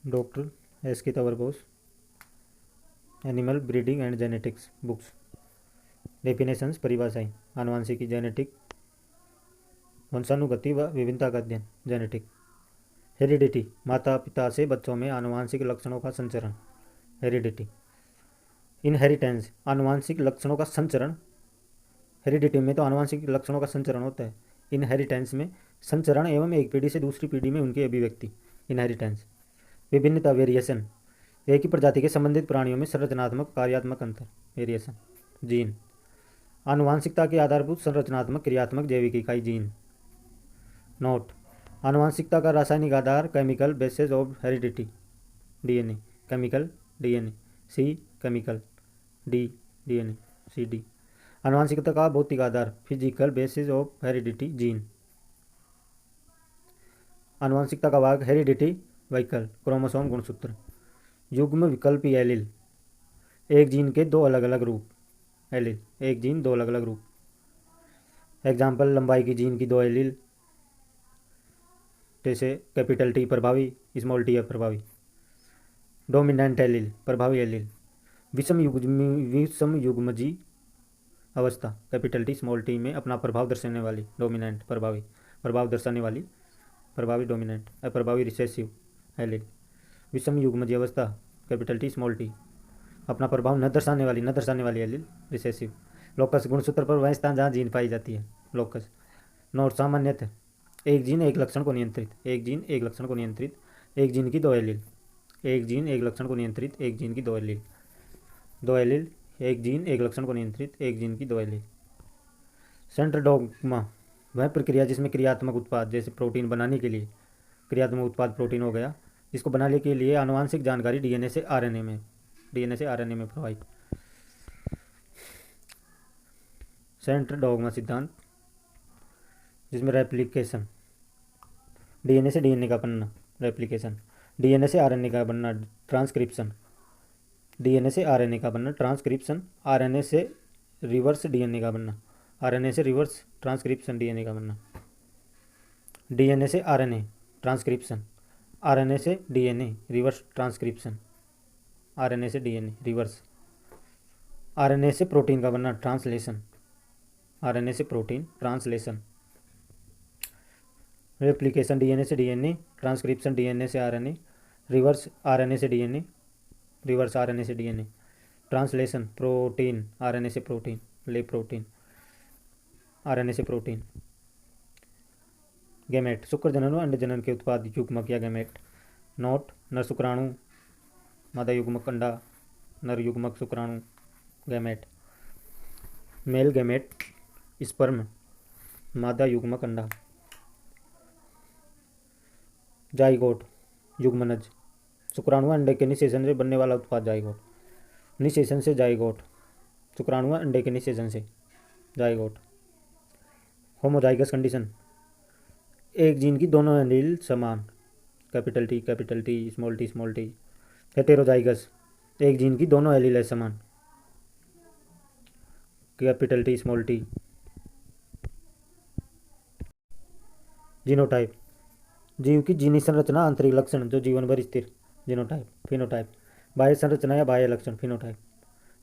Doctor S K तवरबोस, animal breeding and genetics books. Definitions, परिभाषाएं। आनुवांशिकी, जेनेटिक, वंशानुगति व विभिन्नता का अध्ययन, जेनेटिक। हेरिडिटी, माता पिता से बच्चों में आनुवांशिक लक्षणों का संचरण, हेरिडिटी। इनहेरिटेंस, आनुवांशिक लक्षणों का संचरण। हेरिडिटी में तो आनुवांशिक लक्षणों का संचरण होता है, इनहेरिटेंस में संचरण एवं एक पीढ़ी से दूसरी पीढ़ी में उनकी अभिव्यक्ति, इनहेरिटेंस। विभिन्नता, वेरिएशन, एक ही प्रजाति के संबंधित प्राणियों में संरचनात्मक कार्यात्मक अंतर, वेरिएशन। जीन, आनुवांशिकता की आधारभूत संरचनात्मक क्रियात्मक जैविक इकाई, जीन। नोट, आनुवांशिकता का रासायनिक आधार, chemical basis of heredity, DNA, chemical, DNA. C, chemical, D, DNA, C, D. आनुवांशिकता का भौतिक आधार, physical basis of heredity, gene. आनुवांशिकता का भाग, हेरिडिटी व्हीकल, क्रोमोसोम गुणसूत्र। युग्म विकल्पी एलील, एक जीन के दो अलग अलग रूप, एलील, एक जीन दो अलग अलग रूप। एग्जाम्पल, लंबाई की जीन की दो एलील, जैसे कैपिटल टी प्रभावी, स्मॉल टी अप्रभावी। डोमिनेंट एलील, प्रभावी एलील। विषम युग्मजी अवस्था, कैपिटल टी स्मॉल टी में अपना प्रभाव दर्शाने वाली, डोमिनेंट प्रभावी, प्रभाव दर्शाने वाली प्रभावी डोमिनेंट, अप्रभावी रिसेसिव एलील। विषम युग्मजी अवस्था, कैपिटल टी स्मॉल टी, अपना प्रभाव न दर्शाने वाली एलील, रिसेसिव। लोकस, गुणसूत्र पर वह स्थान जहाँ जीन पाई जाती है, लोकस। नोट, सामान्यतः एक जीन एक लक्षण को नियंत्रित, एक जीन एक लक्षण को नियंत्रित, एक जीन की दो एलील, एक जीन एक लक्षण को नियंत्रित, एक जीन की दो एलील, दो एलील, एक जीन एक लक्षण को नियंत्रित, एक जीन की दो एलील। सेंट्रल डॉगमा, वह प्रक्रिया जिसमें क्रियात्मक उत्पाद, जैसे प्रोटीन बनाने के लिए क्रियात्मक उत्पाद प्रोटीन हो गया, इसको बनाने के लिए आनुवांशिक जानकारी डीएनए से आरएनए में प्रवाहित। सेंट्रल डॉगमा सिद्धांत, जिसमें रेप्लिकेशन, डीएनए से डीएनए का बनना, रेप्लिकेशन, डीएनए से आरएनए का बनना, ट्रांसक्रिप्शन, डीएनए से आरएनए का बनना, ट्रांसक्रिप्शन, आरएनए से रिवर्स डीएनए का बनना, आरएनए से रिवर्स ट्रांसक्रिप्शन डीएनए का बनना। डीएनए से आरएनए ट्रांसक्रिप्शन, आरएनए से डीएनए रिवर्स ट्रांसक्रिप्शन, आरएनए से डीएनए रिवर्स। आरएनए से प्रोटीन का बनना, ट्रांसलेशन, आरएनए से प्रोटीन, ट्रांसलेशन। रेप्लिकेशन, डीएनए से डीएनए, ट्रांसक्रिप्शन, डीएनए से आरएनए, रिवर्स आरएनए से डीएनए, रिवर्स आरएनए से डीएनए। ट्रांसलेशन, प्रोटीन, आरएनए से प्रोटीन, ले प्रोटीन, आरएनए से प्रोटीन। गैमेट, शुक्र जनन व अंड जनन के उत्पाद, युग्मक या गैमेट। नोट, नर शुक्राणु, मादा युग्मक अंडा, नर युग्मक शुक्राणु, गैमेट। मेल गैमेट, स्पर्म, मादा युग्मक अंडा। जाइगोट, युग्मनज, शुक्राणु अंडे के निषेचन से बनने वाला उत्पाद, जाइगोट, निषेचन से जाइगोट, शुक्राणु अंडे के निषेचन से, जाइगोट। होमोजाइगस कंडीशन, एक जीन की दोनों एलील समान, capital T small T. Heterozygous, एक जीन की दोनों एलील समान, capital T small T. Genotype, जीव की जीनी संरचना, आंतरिक लक्षण जो जीवन भर स्थिर, जीनोटाइप। फिनोटाइप, बाह्य संरचना या बाह्य लक्षण, फिनोटाइप।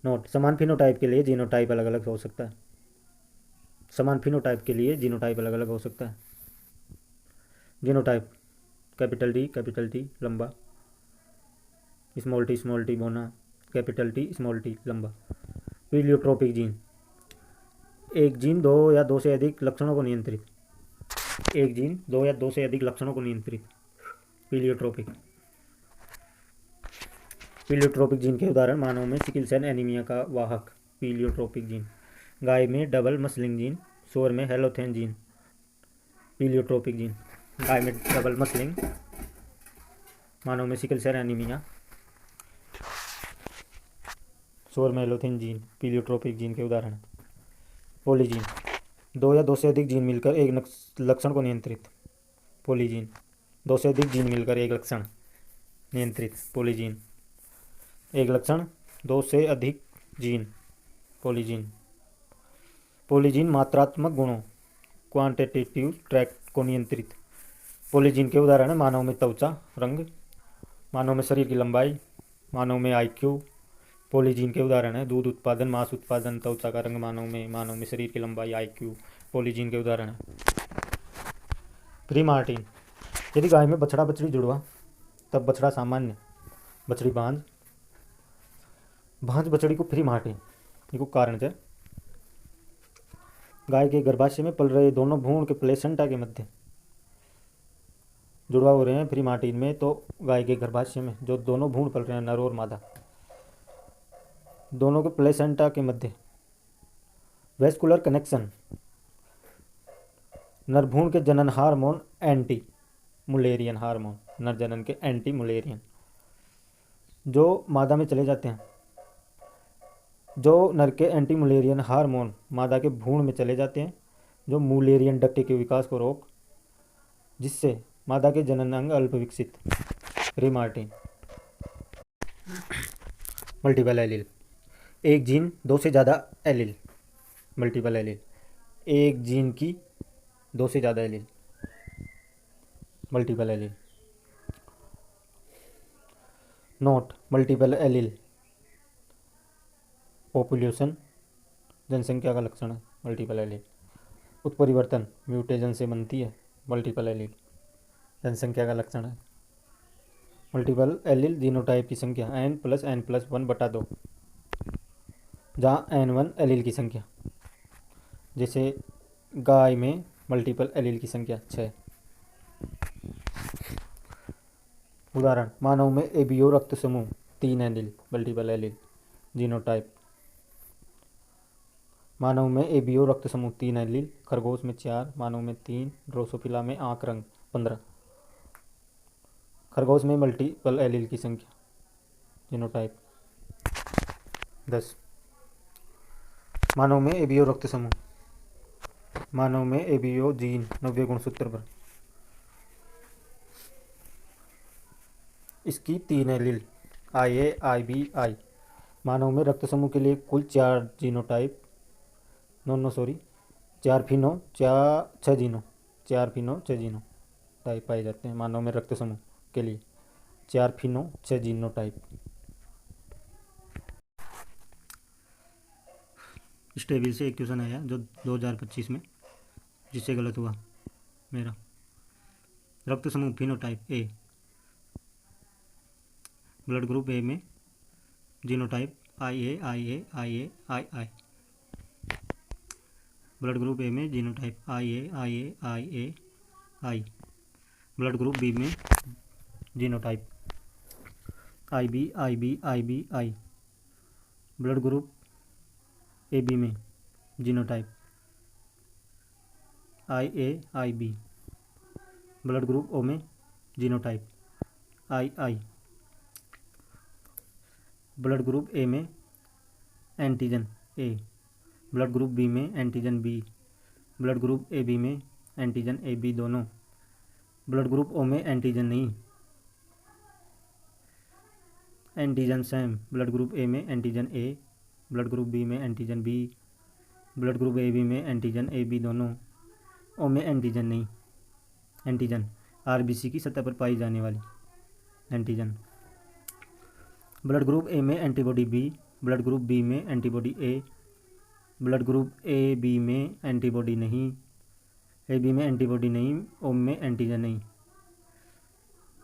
नोट, समान फिनोटाइप के लिए जीनोटाइप अलग अलग हो सकता है, समान फिनोटाइप के लिए जीनोटाइप अलग अलग हो सकता है। जीनोटाइप, कैपिटल टी लंबा, स्मॉल टी बोना, कैपिटल टी स्मॉल टी लंबा। पीलियोट्रोपिक जीन, एक जीन दो या दो से अधिक लक्षणों को नियंत्रित, एक जीन दो या दो से अधिक लक्षणों को नियंत्रित, पीलियोट्रोपिक। पीलियोट्रोपिक जीन के उदाहरण, मानव में सिकल सेल एनीमिया का वाहक, पीलियोट्रोपिक जीन। गाय में डबल मसलिंग जीन, सूअर में हेलोथेन जीन, पीलियोट्रोपिक जीन। गाय में डबल मसलिंग, मानव में सिकल सेल एनीमिया, सूअर में हेलोथेन जीन, पीलियोट्रोपिक जीन के उदाहरण। पॉलीजीन, दो या दो से अधिक जीन मिलकर एक लक्षण को नियंत्रित, पॉलीजीन, दो से अधिक जीन मिलकर एक लक्षण नियंत्रित, पॉलीजीन। एक लक्षण, दो से अधिक जीन, पॉलीजीन। पॉलीजीन मात्रात्मक गुणों, क्वांटिटेटिव ट्रैक्ट को नियंत्रित। पॉलीजीन के उदाहरण है, मानव में त्वचा रंग, मानव में शरीर की लंबाई, मानव में आईक्यू, पॉलीजीन के उदाहरण है। दूध उत्पादन, मांस उत्पादन, त्वचा का रंग मानव में शरीर की लंबाई, आईक्यू, पॉलीजीन के उदाहरण है। प्री मार्टिन, यदि गाय में बछड़ा बछड़ी जुड़वा तब बछड़ा सामान्य, बछड़ी बांझ, भांज बछड़ी को प्री मार्टिन। ये कारण है गाय के गर्भाशय में पल रहे दोनों भ्रूण के प्लेसेंटा के मध्य जुड़वा हो रहे हैं प्री मार्टिन में। तो गाय के गर्भाशय में जो दोनों भ्रूण पल रहे हैं, नर और मादा, दोनों के प्लेसेंटा के मध्य वेस्कुलर कनेक्शन, नर भ्रूण के जनन हार्मोन एंटी मुलेरियन हार्मोन, नर जनन के एंटी मुलेरियन जो मादा में चले जाते हैं, जो नर के एंटी मुलेरियन हार्मोन मादा के भ्रूण में चले जाते हैं, जो मुलेरियन डक्ट के विकास को रोक, जिससे मादा के जनन अंग अल्प विकसित। रिमार्टिन। मल्टीपल एलील, एक जीन दो से ज़्यादा एलील। मल्टीपल एलील, एक जीन की दो से ज़्यादा allele. Multiple allele. Note multiple allele population, जनसंख्या का लक्षण है। मल्टीपल एलील उत्परिवर्तन, म्यूटेशन से बनती है। मल्टीपल एलील जनसंख्या का लक्षण है। मल्टीपल एलील जीनोटाइप की संख्या n+n+1/2, जहाँ n1 एलील की संख्या। जैसे गाय में मल्टीपल एलील की संख्या 6। उदाहरण, मानव में एबीओ रक्त समूह 3 एलील, मल्टीपल एलील जीनोटाइप। मानव में एबीओ रक्त समूह 3 एलील, खरगोश में 4, मानव में 3, ड्रोसोफिला में आंख रंग 15। खरगोश में मल्टीपल एलील की संख्या जीनोटाइप 10। मानव में एबीओ रक्त समूह, मानव में एबीओ जीन 90 गुणसूत्र पर, इसकी 3 एलील IA IB I। मानव में रक्त समूह के लिए कुल 4 जीनोटाइप, चार फिनो 6 जीनो टाइप पाए जाते हैं। मानव में रक्त समूह के लिए 4 फिनो 6 जीनोटाइप। इस टेबल से एक क्वेश्चन आया जो 2025 में, जिससे गलत हुआ मेरा। रक्त समूह phenotype A, blood group A में genotype IA blood group A में genotype IA blood group B में genotype IB blood group A B में genotype IA blood group O में genotype II। Blood group A में antigen A, blood group B में antigen B, blood group A B में antigen A B दोनों, blood group O में antigen नहीं, antigen same, blood group A में antigen A, blood group B में antigen B, blood group A B में antigen A B दोनों, O में antigen नहीं। एंटीजन आरबीसी की सतह पर पाई जाने वाली एंटीजन। ब्लड ग्रुप ए में antibody B, blood group B में antibody A, blood group A B में एंटीबॉडी नहीं, ए बी में एंटीबॉडी नहीं, ओ में एंटीजन नहीं।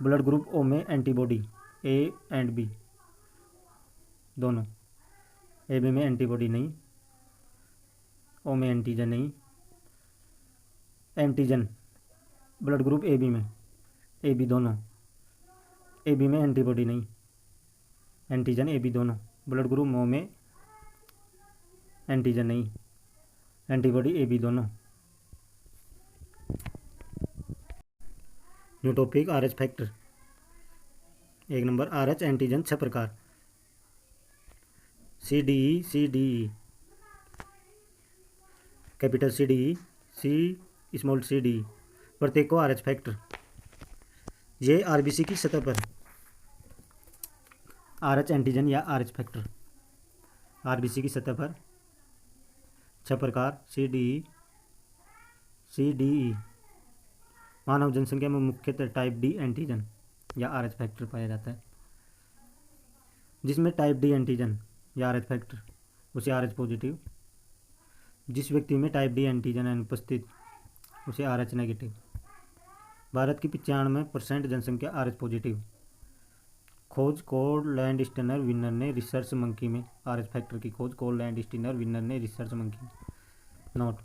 ब्लड ग्रुप ओ में एंटीबॉडी ए एंड बी दोनों, ए बी में एंटीबॉडी नहीं, ओ में एंटीजन नहीं। Antigen blood group A B में ए बी दोनों, ए बी में एंटीबॉडी नहीं, एंटीजन ए बी दोनों, ब्लड ग्रुप ओ में एंटीजन नहीं, एंटीबॉडी ए बी दोनों। New topic RH factor. 1 number RH antigen 6 प्रकार। CDE capital CDE, C small CDE, प्रत्येक को RH फैक्टर। ये आरबीसी की सतह पर RH एंटीजन या RH फैक्टर, आरबीसी की सतह पर 6 प्रकार। CDE मानव जनसंख्या में मुख्यतः टाइप डी एंटीजन या RH फैक्टर पाया जाता है। जिसमें टाइप डी एंटीजन या RH फैक्टर उसे RH पॉजिटिव, जिस व्यक्ति में टाइप डी एंटीजन अनुपस्थित उसे RH नेगेटिव। भारत की 95% जनसंख्या RH पॉजिटिव। खोज कोल लैंडस्टीनर विनर ने रिसर्च मंकी में। RH फैक्टर की खोज कोल लैंडस्टीनर विनर ने रिसर्च मंकी में। नोट: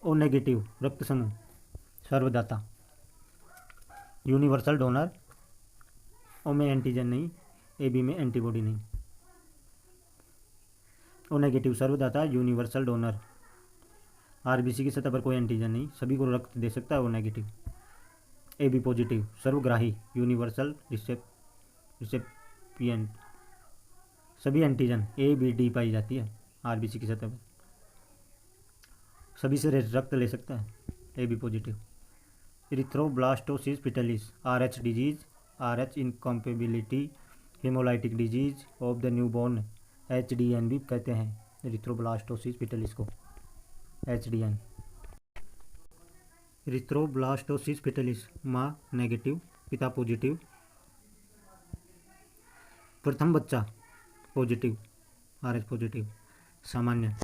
ओ नेगेटिव रक्त समूह सर्वदाता, यूनिवर्सल डोनर। ओ में एंटीजन नहीं, AB में एंटीबॉडी नहीं। ओ नेगेटिव सर्वदाता, यूनिवर्सल डोनर। RBC की सतह पर कोई एंटीजन नहीं, सभी को रक्त दे सकता है। O negative. AB पॉजिटिव सर्वग्राही, यूनिवर्सल रिसेपिएंट। सभी एंटीजन ABD पाई जाती है RBC की सतह पर, सभी से रक्त ले सकता है। AB positive. Erythroblastosis fetalis RH disease, RH incompatibility, haemolytic disease of the newborn HDN भी कहते हैं इरिथ्रोब्लास्टोसिस पिटलिस को, HDN। इरिथ्रोब्लास्टोसिस पिटलिस माँ नेगेटिव, पिता पॉजिटिव। प्रथम बच्चा पॉजिटिव, RH पॉजिटिव। सामान्य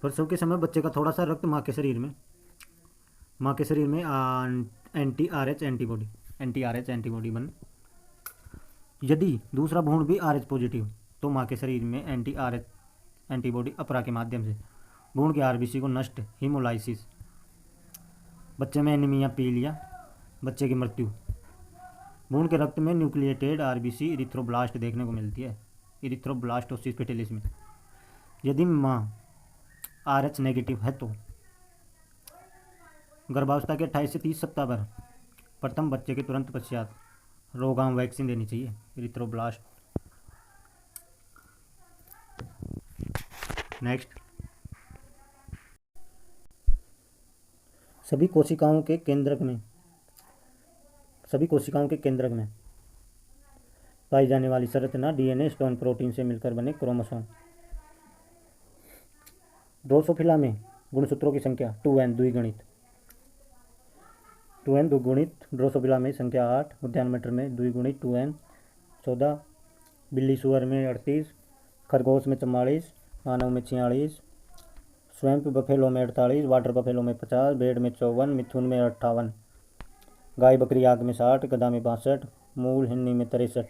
प्रसव के समय बच्चे का थोड़ा सा रक्त माँ के शरीर में एंटी RH एंटीबॉडी बन। यदि दूसरा भ्रूण भी RH पॉजिटिव तो माँ के शरीर में एंटी RH एंटीबॉडी अपरा के माध्यम से भ्रूण के RBC को नष्ट। हीमोलाइसिस बच्चे में एनीमिया, पीलिया, बच्चे की मृत्यु। भ्रूण के रक्त में न्यूक्लिएटेड RBC इरिथ्रोब्लास्ट देखने को मिलती है इरिथ्रोब्लास्टोसिस पिटलिस में। यदि माँ RH नेगेटिव है तो गर्भावस्था के 28 से 30 सप्ताह पर प्रथम बच्चे के तुरंत पश्चात रोगाणु वैक्सीन देनी चाहिए इरिथ्रोब्लास्ट। नेक्स्ट, सभी कोशिकाओं के केंद्रक में पाई जाने वाली संरचना DNA स्टोन प्रोटीन से मिलकर बने क्रोमोसोम। ड्रोसोफिला में गुणसूत्रों की संख्या 2n द्विगुणित। ड्रोसोफिला में संख्या 8, उद्यानमटर में द्विगुणित 2n 14, बिल्ली सुअर में 38, खरगोश में 44, मानव में 46, स्वैम्प बफेलो में 48, वाटर बफेलो में 50, भेड़ में 54, मिथुन में 58, गाय बकरी आग में 60, गधा में 62, मूल हिन्नी में 63,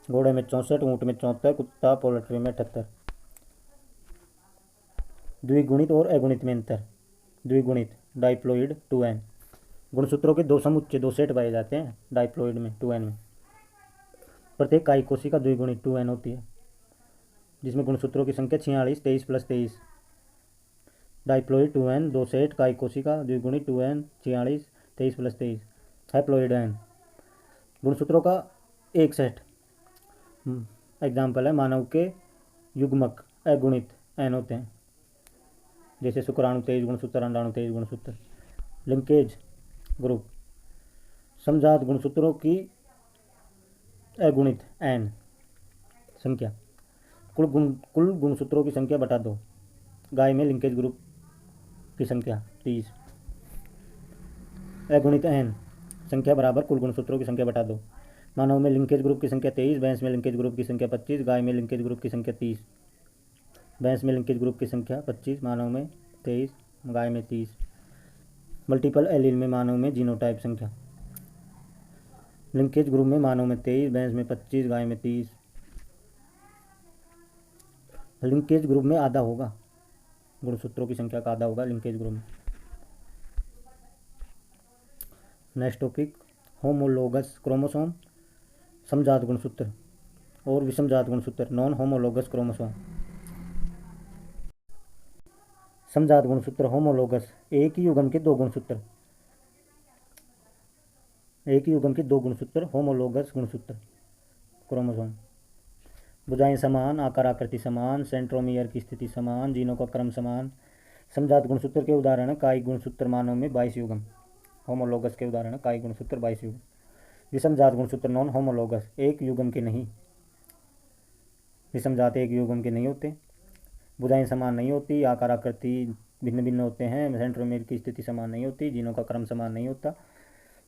घोड़े में 64, ऊँट में 74, कुत्ता पोल्ट्री में 78। द्विगुणित और अगुणित में अंतर। द्विगुणित डाइप्लोइड 2n। गुणसूत्रों के दो समुच्चय, दो सेट पाए जाते हैं डाइप्लोइड में 2n में। प्रत्येक कायिक कोशिका द्विगुणित 2n होती है, जिसमें गुणसूत्रों की संख्या 46, 23 + 23। डाइप्लोइड 2n दो सेट कायिक कोशिका द्विगुणित 2n 46, 23 + 23। हैप्लोइड n गुणसूत्रों का एक सेट। एग्जाम्पल है मानव के युग्मक अगुणित n होते हैं, जैसे शुक्राणु 23 गुणसूत्र, अंडाणु 23 गुणसूत्र। लिंकेज ग्रुप समजात गुणसूत्रों की अगुणित n संख्या। कुल गुणसूत्रों की संख्या बटा 2। गाय में लिंकेज ग्रुप की संख्या 30। अगुणित n संख्या बराबर कुल गुणसूत्रों की संख्या बटा 2। मानव में लिंकेज ग्रुप की संख्या 23, भैंस में लिंकेज ग्रुप की संख्या 25, गाय में लिंकेज ग्रुप की संख्या 30। भैंस में लिंकेज ग्रुप की संख्या 25, मानव में 23, गाय में 30। मल्टीपल एलील में मानव में जीनोटाइप संख्या। लिंकेज ग्रुप में मानव में 23, भैंस में 25, गाय में 30। लिंकेज ग्रुप में आधा होगा, गुणसूत्रों की संख्या का आधा होगा लिंकेज ग्रुप में। नेक्स्ट टॉपिक, होमोलोगस क्रोमोसोम, समजात गुणसूत्र और विषमजात गुणसूत्र, नॉन होमोलोगस क्रोमोसोम। समजात गुणसूत्र होमोलोगस, एक ही युग्म के दो गुणसूत्र होमोलोगस गुणसूत्र क्रोमोसोम। भुजाएं समान, आकार आकृति समान, सेंट्रोमियर की स्थिति समान, जीनों का क्रम समान। समजात गुणसूत्र के उदाहरण है कायिक गुणसूत्र, मानव में 22 युग्म। होमोलोगस के उदाहरण है कायिक गुणसूत्र 22 युग्म। विषमजात गुणसूत्र नॉन होमोलोगस, एक युग्म के नहीं। विषमजात एक युग्म के नहीं होते, भुजाएं समान नहीं होती, आकार आकृति भिन्न भिन्न होते हैं, सेंट्रोमियर की स्थिति समान नहीं होती, जीनों का क्रम समान नहीं होता,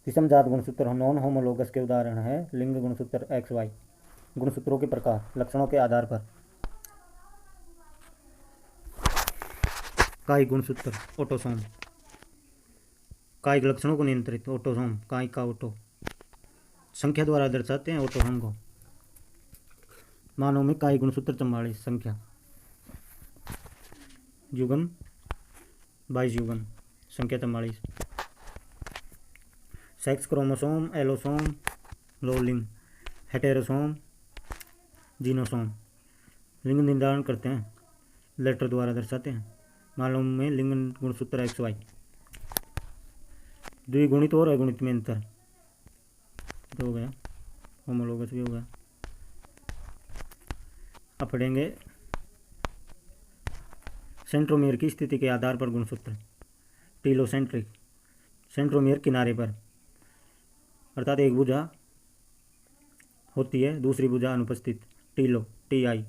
विषमजात गुणसूत्र नॉन होमोलोगस के उदाहरण है लिंग गुणसूत्र एक्स वाई। गुणसूत्रों के प्रकार लक्षणों के आधार पर। कायिक गुणसूत्र ऑटोसोम, कायिक लक्षणों को नियंत्रित ऑटोसोम, कायिक का ऑटो, संख्या द्वारा दर्शाते हैं ऑटोसोम को। मानव में कायिक गुणसूत्र 44 संख्या, युग्म 22 युग्म, संख्या 44। सेक्स क्रोमोसोम, एलोसोम, लोलिंग, हेटेरोसोम, जीनोसोम। लिंग निर्धारण करते हैं, लेटर द्वारा दर्शाते हैं। मानव में लिंग गुणसूत्र एक्स वाई। द्विगुणित और अगुणित में अंतर हो गया, होमोलोगस भी हो गया। अब पढ़ेंगे सेंट्रोमियर की स्थिति के आधार पर गुणसूत्र। टीलोसेंट्रिक, सेंट्रोमियर किनारे पर, अर्थात एक भुजा होती है दूसरी भुजा अनुपस्थित। टीलो टी आई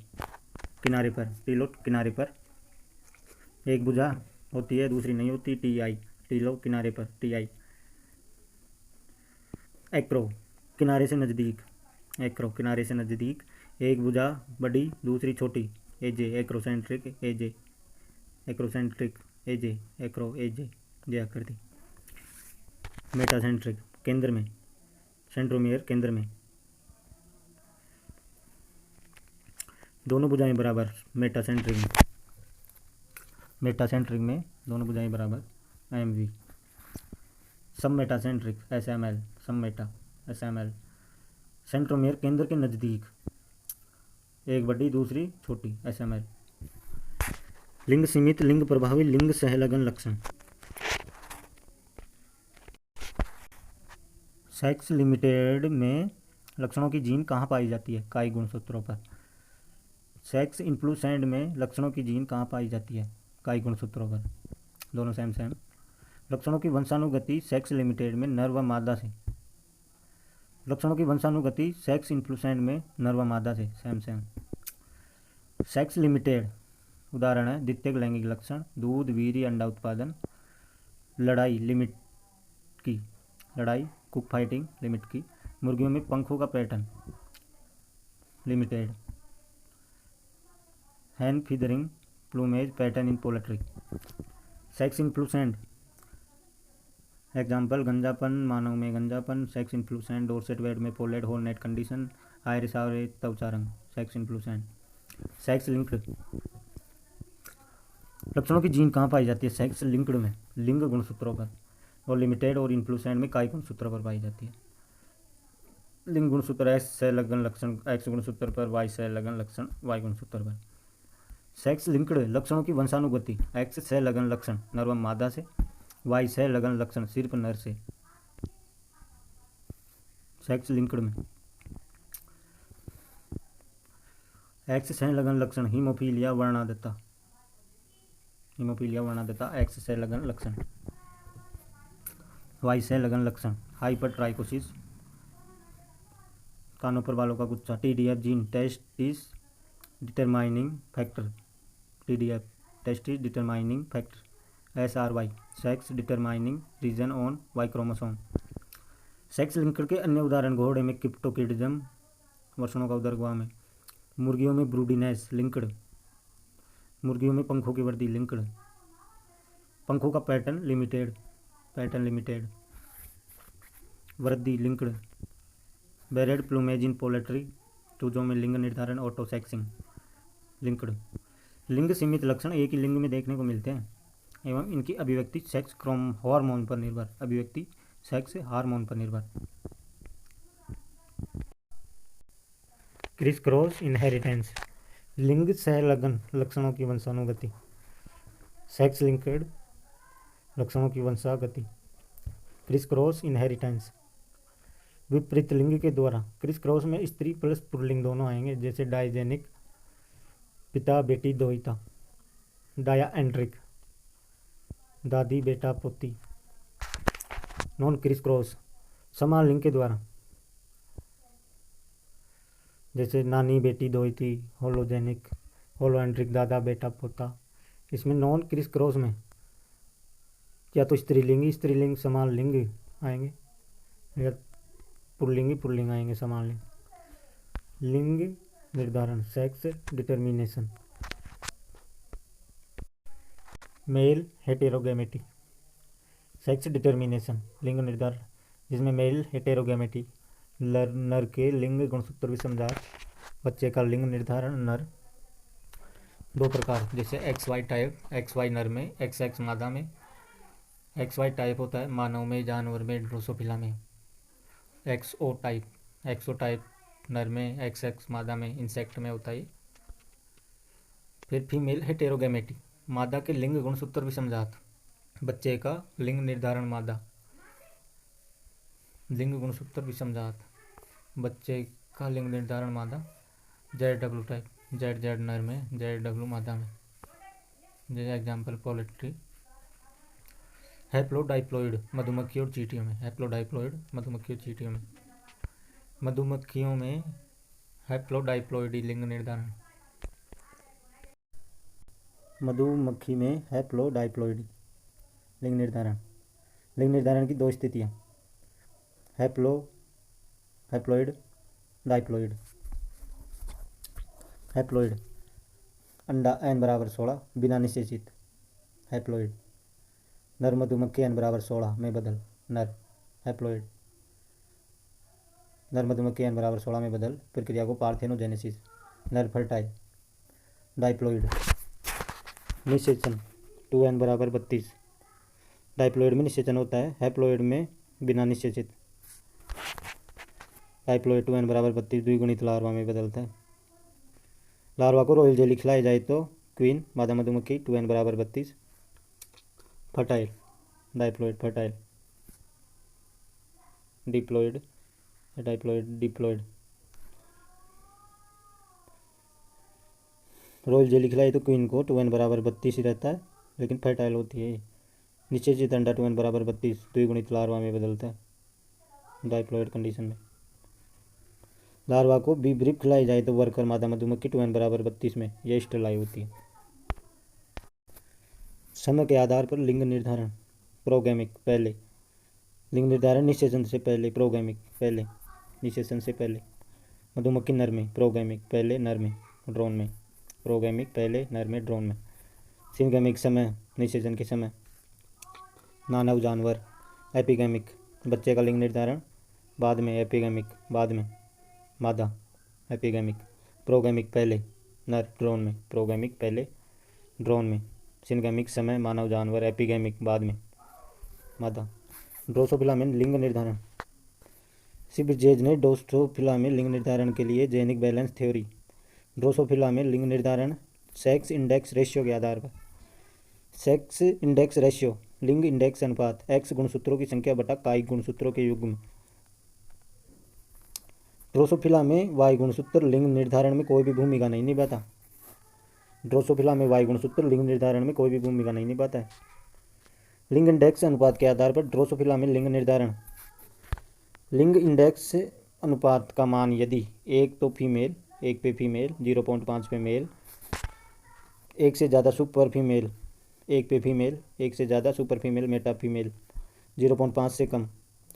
किनारे पर, टीलो किनारे पर, एक भुजा होती है दूसरी नहीं होती। टी आई टीलो किनारे पर, टी आई। एक्रो किनारे से नज़दीक, एक्रो किनारे से नज़दीक, एक भुजा बड़ी दूसरी छोटी। एजे एक्रोसेंट्रिक, एजे एक्रोसेंट्रिक, एजे एक्रो, एजे जे आकृति। मेटासेंट्रिक केंद्र में, सेंट्रोमियर केंद्र में, दोनों भुजाएं बराबर। मेटासेंट्रिक में, मेटासेंट्रिक में दोनों भुजाएं बराबर। M V. Submetacentric, S M L, submeta, S M L. Centromere केंद्र के नज़दीक, एक बड़ी दूसरी छोटी, एस एम एल। लिंग सीमित, लिंग प्रभावी, लिंग सहलगन लक्षण। सेक्स लिमिटेड में लक्षणों की जीन कहाँ पाई जाती है? कायिक गुणसूत्रों पर। सेक्स इन्फ्लुसेंट में लक्षणों की जीन कहाँ पाई जाती है? कायिक गुणसूत्रों पर। दोनों सेम सेम। लक्षणों की वंशानुगति सेक्स लिमिटेड में नर व मादा से, लक्षणों की वंशानुगति सेक्स इन्फ्लुसेंट में नर व मादा से, सेम सेम। सेक्स लिमिटेड उदाहरण है द्वितीयक लैंगिक लक्षण, दूध, वीर्य, अंडा उत्पादन, लड़ाई लिमिट की, लड़ाई कुक फाइटिंग लिमिट की, मुर्गियों में पंखों का pattern limited, hen feathering plumage pattern in poultry. Sex influenced example गंजापन, मानव में गंजापन। सेक्स इन्फ्लुसेंट डोरसेट वेड में फोल्डेड होल नेट कंडीशन, आयरिस और त्वचा रंग। सेक्स इन्फ्लुसेंट। सेक्स लिंक्ड लक्षणों की जीन कहाँ पाई जाती है? सेक्स लिंक्ड में, लिंग गुणसूत्रों पर, और लिमिटेड और इन्फ्लुसेंट में कायिक गुणसूत्रों पर पाई जाती है। लिंग गुणसूत्र एक्स सहलगन लक्षण एक्स गुणसूत्र पर, वाई सहलगन लक्षण वाई गुणसूत्र पर। सेक्स लिंक्ड लक्षणों की वंशानुगति एक्स सहलगन लक्षण नर व मादा से, वाई सहलगन लक्षण सिर्फ नर से। सेक्स लिंक्ड में एक्स सहलगन लक्षण हीमोफीलिया वर्णादता, हीमोफीलिया वर्णादता एक्स सहलगन लक्षण। वाई सहलगन लक्षण हाइपरट्राइकोसिस, कानों पर बालों का गुच्छा। TDF gene testis determining factor, TDF testis determining factor. SRY sex determining region on Y chromosome. Sex linked के अन्य उदाहरण घोड़े में क्रिप्टोकिडिज्म, वर्षणों का उदरगुहा में। मुर्गियों में ब्रूडिनेस लिंक्ड, मुर्गियों में पंखों की वृद्धि लिंक्ड, पंखों का पैटर्न लिमिटेड, पैटर्न लिमिटेड, वृद्धि लिंक्ड। बेरेड प्लूमेज इन पोल्ट्री, चूजों में लिंग निर्धारण ऑटोसेक्सिंग लिंक्ड। लिंग सीमित लक्षण एक ही लिंग में देखने को मिलते हैं एवं इनकी अभिव्यक्ति सेक्स क्रोम हार्मोन पर निर्भर, अभिव्यक्ति सेक्स हार्मोन पर निर्भर। क्रिस क्रॉस इनहेरिटेंस, लिंग सहलगन लक्षणों की वंशानुगति। सेक्स लिंक्ड लक्षणों की वंशागति, क्रिस क्रॉस इनहेरिटेंस। विपरीत लिंग के द्वारा, क्रिस क्रॉस में स्त्री प्लस पुल्लिंग दोनों आएंगे, जैसे डाइजेनिक पिता बेटी दोहिता, डाया एंड्रिक दादी बेटा पोती। नॉन क्रिस क्रॉस समान लिंग के द्वारा, जैसे नानी बेटी दोहिती, होलोजेनिक होलोएंड्रिक दादा बेटा पोता। इसमें नॉन क्रिस क्रॉस में या तो स्त्रीलिंग समान लिंग आएंगे, या पुल्लिंग ही पुल्लिंग आएंगे समान लिंग। लिंग निर्धारण sex determination. Male heterogamety. Sex determination लिंग निर्धारण जिसमें मेल हेटेरोगैमेटी नर के लिंग गुणसूत्र विषमजात। बच्चे का लिंग निर्धारण नर। दो प्रकार जैसे X Y type, X Y नर में, एक्स एक्स मादा में। एक्स वाई टाइप होता है मानव में, जानवर में, ड्रोसोफिला में। एक्सओ टाइप नर में, एक्स एक्स मादा में, इंसेक्ट में होता है। फिर फीमेल हेटेरोगैमेटी मादा के लिंग गुणसूत्र विषमजात। बच्चे का लिंग निर्धारण मादा, लिंग गुणसूत्र विषमजात। बच्चे का लिंग निर्धारण मादा। Z W type Z Z नर में, जेड डब्ल्यू मादा में। जैसे एग्जाम्पल पोल्ट्री। हैप्लोडाइप्लॉइड मधुमक्खी और चींटियों में। हैप्लोडाइप्लॉइड मधुमक्खी और चींटियों में। मधुमक्खियों में हैप्लोडाइप्लॉइडी लिंग निर्धारण। मधुमक्खी में हैप्लोडाइप्लॉइडी लिंग निर्धारण। लिंग निर्धारण की दो स्थितियाँ हैप्लॉइड डाइप्लॉइड। हैप्लॉइड अंडा n बराबर 16 बिना निषेचित। हैप्लॉइड नर मधुमक्खी n बराबर 16 में बदल नर। हैप्लॉइड नर मधुमक्खी n बराबर 16 में बदल प्रक्रिया को पार्थेनोजेनेसिस। नर फर्टाइल। डाइप्लॉइड निषेचन 2n बराबर 32। डाइप्लॉइड में निषेचन होता है, हैप्लॉइड में बिना निषेचित। डाइप्लॉइड 2n बराबर 32 द्विगुणित लार्वा में बदलता है। लार्वा को रॉयल जेली खिलाई जाए तो क्वीन मादा मधुमक्खी 2n बराबर 32। Fertile diploid fertile. Diploid diploid diploid. Royal jelly खिलाई तो क्वीन को 2n बराबर 32 ही रहता है, लेकिन फर्टाइल होती है। निषेचित अंडा 2n बराबर 32 द्विगुणित लार्वा में बदलता है डाइप्लॉइड कंडीशन में। लार्वा को बी ब्रीफ खिलाई जाए तो वर्कर मादा मधुमक्खी 2n बराबर 32 में यह स्टेरलाइ होती है। समय के आधार पर लिंग निर्धारण प्रोगैमिक पहले। लिंग निर्धारण निषेचन से पहले प्रोगैमिक पहले। निषेचन से पहले मधुमक्खी नर में, प्रोगैमिक पहले नर में ड्रोन में। प्रोगैमिक पहले नर में ड्रोन में। सिनगैमिक समय निषेचन के समय। मानव जानवर एपिगैमिक बच्चे का लिंग निर्धारण बाद में, एपिगैमिक बाद में मादा। एपिगैमिक प्रोगैमिक पहले नर ड्रोन में, प्रोगैमिक पहले ड्रोन में। सिनगैमिक समय मानव जानवर, एपिगैमिक बाद में मादा। ड्रोसोफिला में लिंग निर्धारण सिब्जेज ने ड्रोसोफिला में लिंग निर्धारण के लिए जेनिक बैलेंस थ्योरी। ड्रोसोफिला में लिंग निर्धारण सेक्स इंडेक्स रेशियो के आधार पर। सेक्स इंडेक्स रेशियो लिंग इंडेक्स अनुपात एक्स गुणसूत्रों की संख्या बटा काई गुणसूत्रों के युग्म। ड्रोसोफिला में वाई गुणसूत्र लिंग निर्धारण में कोई भी भूमिका नहीं निभाता। ड्रोसोफिला में वाई गुणसूत्र लिंग निर्धारण में कोई भी भूमिका नहीं निभाता है। लिंग इंडेक्स अनुपात के आधार पर ड्रोसोफिला में लिंग निर्धारण। लिंग इंडेक्स अनुपात का मान यदि एक तो फीमेल, एक पे फीमेल, 0.5 पे मेल, एक से ज़्यादा सुपर फीमेल, एक पे फीमेल, एक से ज़्यादा सुपर फीमेल मेटा फीमेल, 0.5 से कम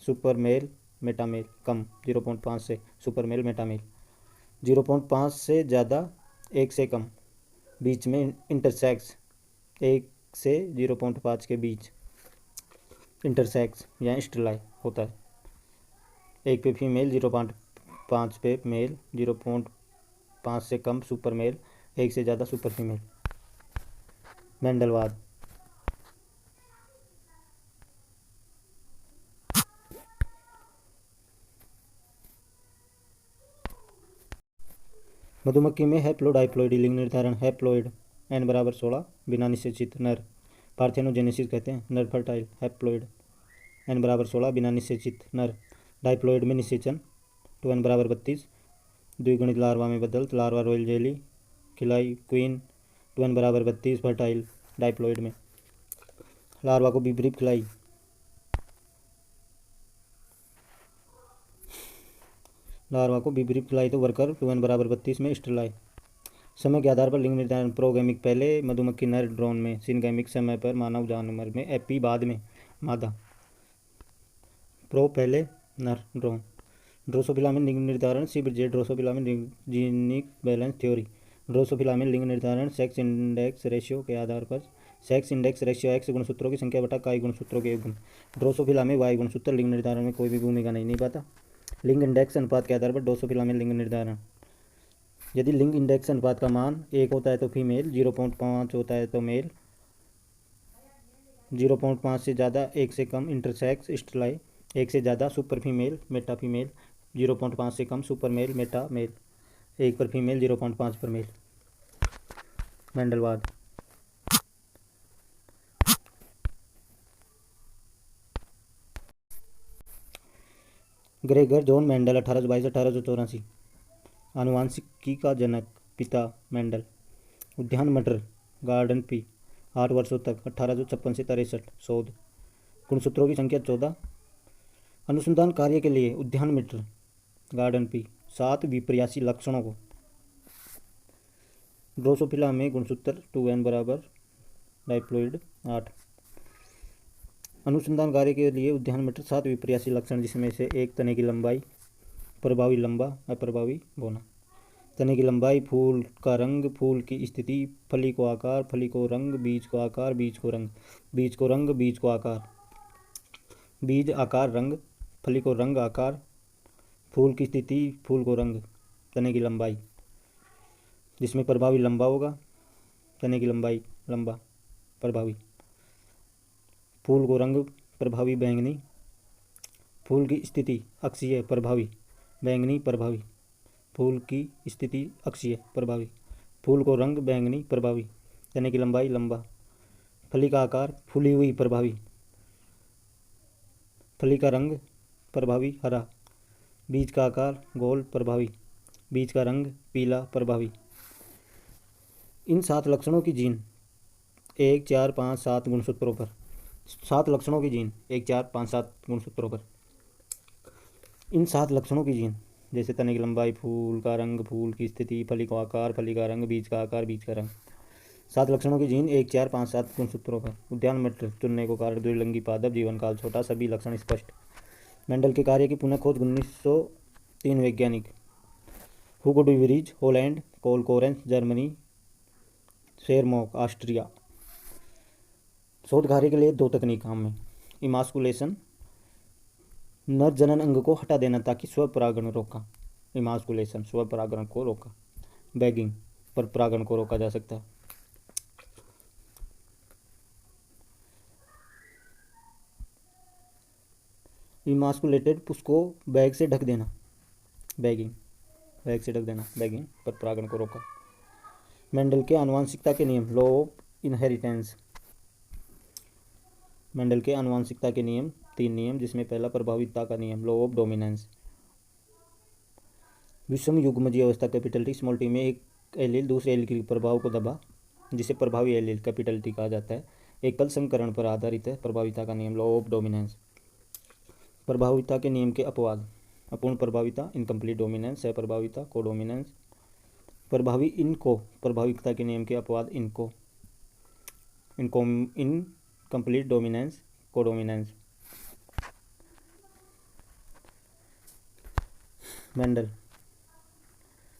सुपर मेल मेटा मेल, कम 0.5 से सुपर मेल मेटा मेल, 0.5 से ज़्यादा, एक से कम, बीच में इंटरसेक्स, एक से 0.5 के बीच इंटरसेक्स या स्टेरलाइ होता है। एक पे फीमेल, 0.5 पे मेल, 0.5 से कम सुपर मेल, एक से ज़्यादा सुपर फीमेल। मेंडलवाद मधुमक्खी में हैप्लोडाइप्लॉइडी लिंग निर्धारण हैप्लॉइड n बराबर 16 बिना निषेचित नर। पार्थेनोजेनेसिस कहते हैं नर फर्टाइल। हैप्लॉइड n बराबर 16 बिना निषेचित नर। डाइप्लॉइड में निषेचन 2n बराबर 32 द्विगुणित लार्वा में बदल लार्वा रॉयल जेली खिलाई क्वीन 2n बराबर 32 फर्टाइल। डाइप्लॉइड में लार्वा को बीब्रीफ खिलाई। लार्वा को बीब्रीफ खिलाई तो वर्कर 2n बराबर 32 में स्टेरलाइ। समय के आधार पर लिंग निर्धारण प्रोगैमिक पहले मधुमक्खी नर ड्रोन में। सिनगैमिक समय पर मानव जानवर में, एपी बाद में मादा। प्रो पहले नर ड्रोन। ड्रोसोफिला में लिंग निर्धारण सी ब्रिजेट ड्रोसोफिला में जीनिक बैलेंस थ्योरी। ड्रोसोफिला में लिंग निर्धारण सेक्स इंडेक्स रेशियो के आधार पर सेक्स इंडेक्स रेशियो एक्स गुणसूत्रों की संख्या बटा काई गुणसूत्रों के युग्म। ड्रोसोफिला में वाई गुणसूत्र लिंग निर्धारण में कोई भी भूमिका नहीं निभाता। लिंग इंडेक्स अनुपात के आधार पर ड्रोसोफिला में लिंग निर्धारण। यदि लिंग इंडेक्स अनुपात का मान 1 होता है तो फीमेल, 0.5 होता है तो मेल, 0.5 से ज़्यादा 1 से कम इंटरसेक्स स्टलाई, 1 से ज़्यादा सुपर फीमेल मेटा फीमेल, 0.5 से कम सुपर मेल मेटा मेल, 1 पर फीमेल 0.5 पर मेल। मेंडलवाद। Gregor Johann Mendel 1822-1884। आनुवांशिकी का जनक, पिता मेंडल। उद्यान मटर गार्डन पी 8 वर्षों तक 1856 से 63। शोध गुणसूत्रों की संख्या 14। अनुसंधान कार्य के लिए उद्यान मित्र गार्डन पी 7 विपर्यासी लक्षणों को। ड्रोसोफिला में गुणसूत्र 2n बराबर डाइप्लोइड 8। अनुसंधान कार्य के लिए उद्यान मित्र 7 विपर्यासी लक्षण, जिसमें से एक तने की लंबाई, प्रभावी लंबा अप्रभावी बोना। तने की लंबाई, फूल का रंग, फूल की स्थिति, फली को आकार, फली को रंग, बीज को आकार, बीज को रंग, बीज को रंग, बीज को आकार, बीज आकार रंग, फली को रंग आकार, फूल की स्थिति, फूल को रंग, तने की लंबाई, जिसमें प्रभावी लंबा होगा, तने की लंबाई लंबा प्रभावी, फूल को रंग प्रभावी बैंगनी, फूल की स्थिति अक्षीय प्रभावी बैंगनी प्रभावी, फूल की स्थिति अक्षीय प्रभावी, फूल को रंग बैंगनी प्रभावी, तने की लंबाई लंबा, फली का आकार फूली हुई प्रभावी, फली का रंग प्रभावी हरा, बीज का आकार गोल प्रभावी, बीज का रंग पीला प्रभावी। इन 7 लक्षणों की जीन 1, 4, 5, 7 गुणसूत्रों पर। 7 लक्षणों की जीन 1, 4, 5, 7 गुणसूत्रों पर। इन 7 लक्षणों की जीन जैसे तने की लंबाई, फूल का रंग, फूल की स्थिति, फली का आकार, फली का रंग, बीज का आकार, बीज का रंग। 7 लक्षणों की जीन 1, 4, 5, 7 गुणसूत्रों पर। उद्यान मित्र चुनने को कारण द्विलिंगी पादप, जीवन काल छोटा, सभी लक्षण स्पष्ट। मेंडल के कार्य की पुनः खोज 1903। वैज्ञानिक हुगो डुवरीज हॉलैंड, कोल कोरेंस जर्मनी, शेरमॉक ऑस्ट्रिया। शोध कार्य के लिए 2 तकनीक काम में। इमास्कुलेशन, नर जनन अंग को हटा देना ताकि स्वपरागण रोका। इमास्कुलेशन स्वपरागण को रोका। बैगिंग पर परागण को रोका जा सकता है। इमास्कुलेटेड पुष्प को बैग से ढक देना। बैगिंग बैग से ढक देना। बैगिंग पर परागण को रोका। मेंडल के आनुवंशिकता के नियम, लॉ ऑफ इनहेरिटेंस। मेंडल के आनुवंशिकता के नियम 3 नियम, जिसमें पहला प्रभाविता का नियम, लॉ ऑफ डोमिनेंस। विषम युग्मजीय अवस्था कैपिटल टी स्मॉल टी में एक एलील दूसरे एलील के प्रभाव को दबा, जिसे प्रभावी एलील कैपिटल टी कहा जाता है, एकल संकरण पर आधारित है। प्रभाविता का नियम, लॉ ऑफ डोमिनेंस। प्रभाविता के नियम के अपवाद, अपूर्ण प्रभाविता इनकम्प्लीट डोमिनेंस, सहप्रभाविता कोडोमिनेंस। प्रभावी इनको प्रभाविता के नियम के अपवाद, इनको इनकम्प्लीट डोमिनेंस कोडोमिनेंस। मेंडल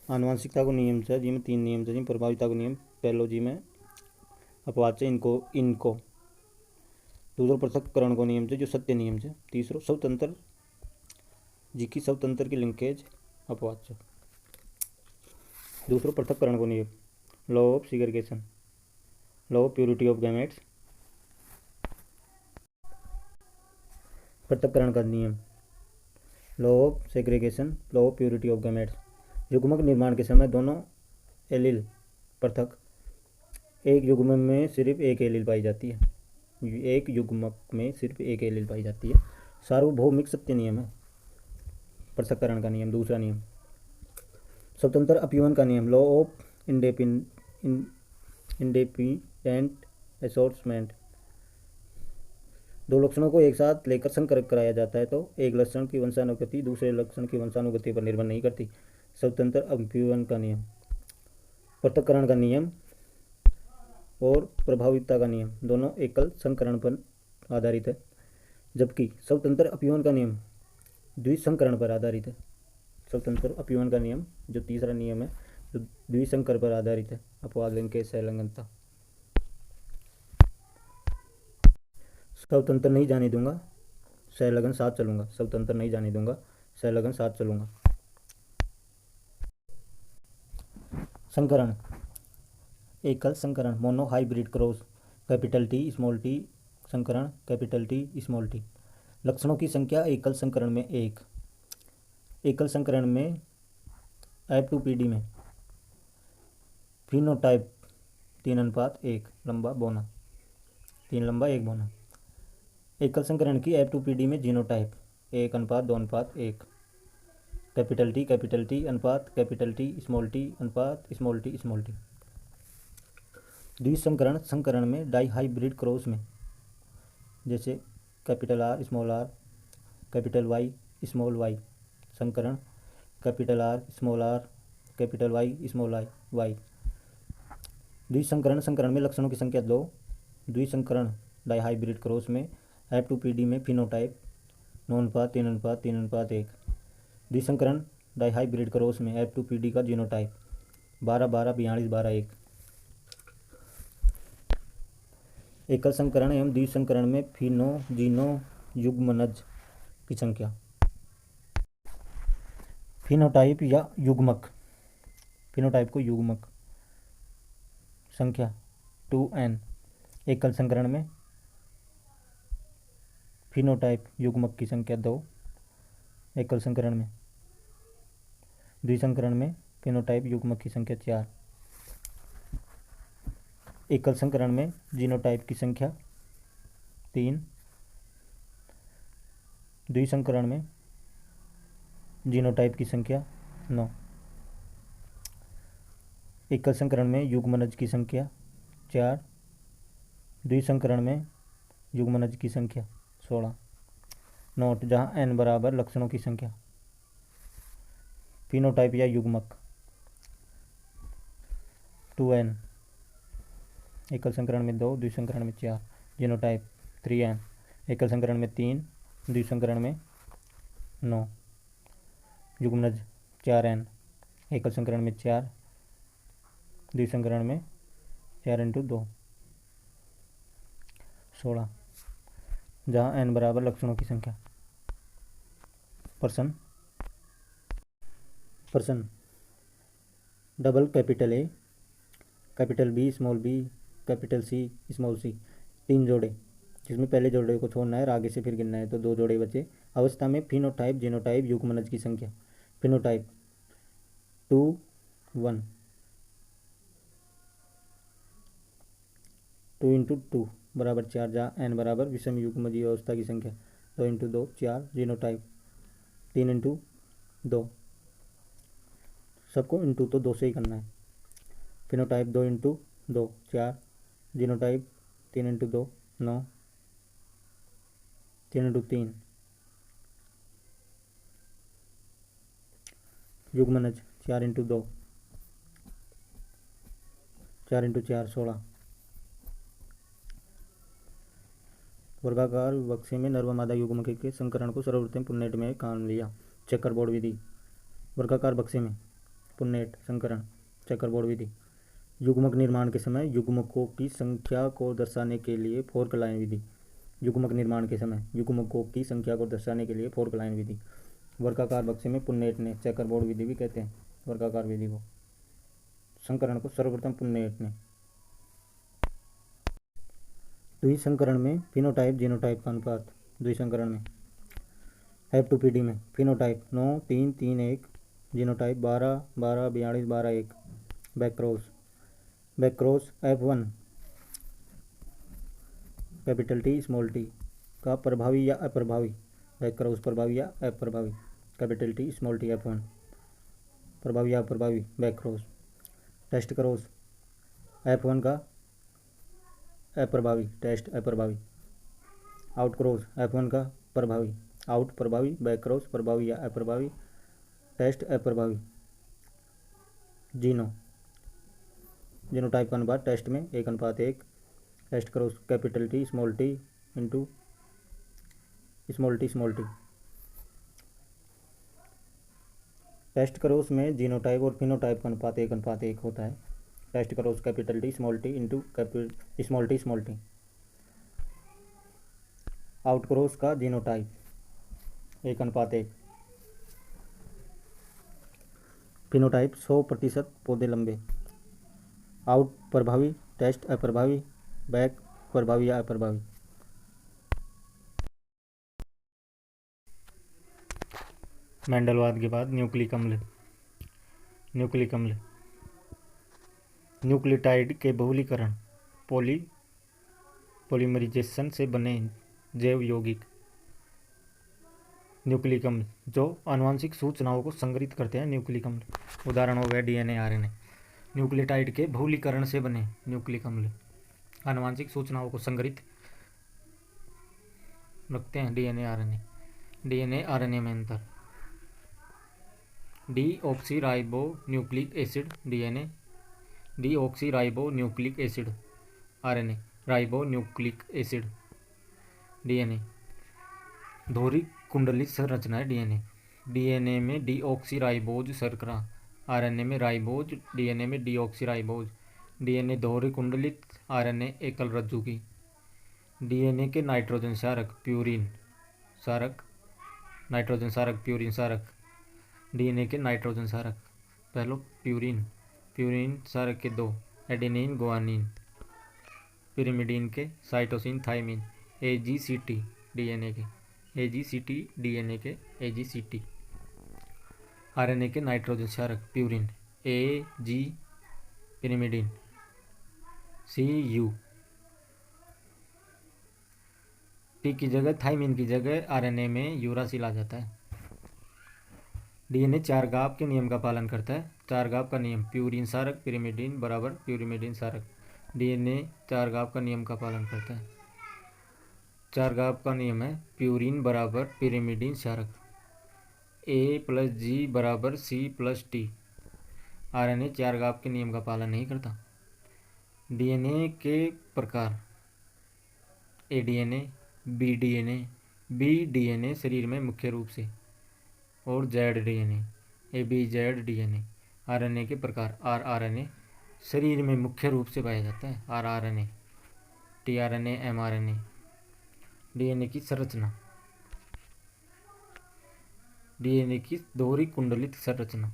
आनुवंशिकता को नियम से जी में 3 नियम से जी प्रभाविता को नियम पहलो जी में अपवाद से इनको दूसरो पृथक्करण को नियम से जो सत्य नियम से, तीसरो स्वतंत्र जी की स्वतंत्र की लिंकेज अपवाद से, दूसरो पृथक्करण को नियम, law of segregation, law of purity of gametes. पृथक्करण का नियम, law of segregation, law of purity of gametes. युग्मक निर्माण के समय दोनों एलील पृथक, एक युग्म में सिर्फ एक एलील पाई जाती है। एक युग्मक में सिर्फ एक एलील पाई जाती है। सार्वभौमिक सत्य नियम है पृथक्करण का नियम। दूसरा नियम स्वतंत्र अपीवन का नियम, लॉ ऑफ इंडिपेंडेंट असॉर्टमेंट। 2 लक्षणों को एक साथ लेकर संकर कराया जाता है तो एक लक्षण की वंशानुगति दूसरे लक्षण की वंशानुगति पर निर्भर नहीं करती। स्वतंत्र अपीवन का नियम। पृथक्करण का नियम और प्रभाविता का नियम दोनों एकल संकरण पर आधारित है, जबकि स्वतंत्र अपीवन का नियम द्विसंकरण पर आधारित है। स्वतंत्र अपीवन का नियम जो तीसरा नियम है जो द्विसंकर पर आधारित है, अपवाद लिंग के संलग्नता। स्वतंत्र नहीं जाने दूंगा, संलग्न साथ चलूंगा। स्वतंत्र नहीं जाने दूंगा, संलग्न साथ चलूंगा। संकरण, एकल संकरण, mono hybrid cross, capital T small T संकरण, कैपिटल टी स्मॉल टी। लक्षणों की संख्या एकल संकरण में 1, एकल संकरण में F2PD में फिनोटाइप 3:1 लंबा बौना, 3 लंबा 1 बौना। एकल संकरण की F2PD में जीनोटाइप 1:2:1, कैपिटल टी अनुपात कैपिटल टी अनुपात स्मॉल टी। द्विसंकरण संकरण में डाइहाइब्रिड क्रॉस में जैसे capital R small r, capital Y small y। संकरण capital R small r, capital Y small y। द्विसंकरण संकरण में लक्षणों की संख्या 2। द्विसंकरण डाइहाइब्रिड क्रॉस में F2PD में फिनोटाइप 9:3:3:1। द्विसंकरण डाइहाइब्रिड क्रॉस में F2PD का जीनोटाइप 12:12:42:1। एकल संकरण एवं द्विसंकरण में फिनो जीनो युग्मनज की संख्या। फिनोटाइप या युग्मक, फिनोटाइप को युग्मक संख्या 2n। एकल संकरण में फिनोटाइप युग्मक की संख्या 2 एकल संकरण में। द्विसंकरण में फिनोटाइप युग्मक की संख्या 4। एकल संकरण में जीनोटाइप की संख्या 3। द्विसंकरण में जीनोटाइप की संख्या 9। एकल संकरण में युग्मनज की संख्या 4। द्विसंकरण में युग्मनज की संख्या 16। नोट, जहाँ n बराबर लक्षणों की संख्या। फिनोटाइप या युग्मक 2n, एकल संकरण में 2, द्विसंकरण में 4। जीनोटाइप 3n, एकल संकरण में 3, द्विसंकरण में 9। युग्मनज 4n, एकल संकरण में 4, द्विसंकरण में 4×2 16, जहाँ n बराबर लक्षणों की संख्या। Person double capital A, capital B small b, capital C small c। 3 जोड़े जिसमें पहले जोड़े को छोड़ना है और आगे से फिर गिनना है, तो 2 जोड़े बचे। अवस्था में फिनोटाइप जीनोटाइप युग्मनज की संख्या। फिनोटाइप 2 1, 2×2 बराबर 4, जहाँ n बराबर विषम युग्मजीय अवस्था की संख्या। 2×2 4। जीनोटाइप 3×2, सबको इंटू तो 2 से ही करना है। Phenotype 2×2 4, genotype 3×2 9, 3×3। युग्मनज 4×2 4×4 16। वर्गाकार बक्से में नर्मदा युग्म के संकरण को सर्वप्रथम पुन्नेट में काम लिया। चेकरबोर्ड विधि। वर्गाकार बक्से में पुन्नेट संकरण चेकरबोर्ड विधि। युग्मक निर्माण के समय युग्मकों की संख्या को दर्शाने के लिए फोर्क लाइन विधि। युग्मक निर्माण के समय युग्मकों की संख्या को दर्शाने के लिए फोर्क लाइन विधि। वर्गाकार बक्से में पुन्नेट ने, चेकरबोर्ड विधि भी कहते हैं वर्गाकार विधि को, संकरण को सर्वप्रथम पुन्नेट ने। द्विसंकरण में फिनोटाइप जीनोटाइप का अनुपात। द्विसंकरण में F2PD में phenotype 9 3 3 1, genotype 12 12 42 12 1। बैकक्रॉस F1 capital T small T का प्रभावी या अप्रभावी। बैकक्रॉस प्रभावी या अप्रभावी, capital T small T F1 प्रभावी या अप्रभावी। बैकक्रॉस टेस्ट क्रॉस F1 का अप्रभावी, टेस्ट अप्रभावी। आउट क्रॉस F1 का प्रभावी, आउट प्रभावी। बैकक्रॉस प्रभावी या अप्रभावी, टेस्ट अप्रभावी। जीनोटाइप का अनुपात टेस्ट में 1:1। Test cross capital T small T into small T. Test करो उसमें जीनोटाइप और फिनोटाइप का अनुपात 1:1 होता है। टेस्ट करो उस capital T small T into capital small T. Out करो उसका जीनोटाइप 1:1। फिनोटाइप 100% पौधे लंबे। आउट प्रभावी, टेस्ट अप्रभावी, बैक प्रभावी या अप्रभावी। मेंडलवाद के बाद न्यूक्लिक अम्ल। न्यूक्लिक अम्ल न्यूक्लियोटाइड के बहुलीकरण पॉलीमराइजेशन से बने जैव यौगिक न्यूक्लिक अम्ल जो आनुवंशिक सूचनाओं को संग्रहित करते हैं। न्यूक्लिक अम्ल उदाहरण हो गए डीएनए, आरएनए। न्यूक्लियोटाइड के बहुलीकरण से बने न्यूक्लिक अम्ल आनुवंशिक सूचनाओं को संग्रहित रखते हैं। DNA, RNA. डीएनए आरएनए में अंतर। Deoxyribo nucleic acid DNA, deoxyribo nucleic acid RNA, ribo nucleic acid DNA. दोहरी कुंडलित संरचना है डीएनए। डीएनए में डीऑक्सीराइबोज शर्करा, आरएनए में राइबोज, डीएनए में डीऑक्सीराइबोज। डीएनए दोहरी कुंडलित, आरएनए एकल रज्जु की। डीएनए के नाइट्रोजन क्षारक प्यूरिन क्षारक, नाइट्रोजन क्षारक प्यूरिन क्षारक। डीएनए के नाइट्रोजन क्षारक पहलो प्यूरिन, प्यूरिन क्षारक के दो, एडेनिन गुआनिन। पिरिमिडीन के साइटोसिन थाइमिन, एजीसीटी डीएनए के, एजीसीटी डीएनए के, एजीसीटी। आरएनए के नाइट्रोजन क्षारक प्यूरिन, एजी पिरिमिडीन, सीयू। टी की जगह, थाइमिन की जगह आरएनए में यूरासिल आ जाता है। डीएनए चारगाव के नियम का पालन करता है। चारगाव का नियम प्यूरिन क्षारक पिरिमिडीन बराबर प्यूरिमिडीन क्षारक। डीएनए चारगाव का नियम का पालन करता है। चारगाव का नियम है प्यूरिन बराबर पिरिमिडीन क्षारक, A+G बराबर C+T। आरएनए चारगाव के नियम का पालन नहीं करता। डीएनए के प्रकार एडीएनए, बी डीएनए शरीर में मुख्य रूप से, और जेड डीएनए, एबीजेड डीएनए। आरएनए के प्रकार आरआरएनए शरीर में मुख्य रूप से पाया जाता है। RRNA, tRNA, mRNA. डीएनए की संरचना, डीएनए की दोहरी कुंडलित संरचना।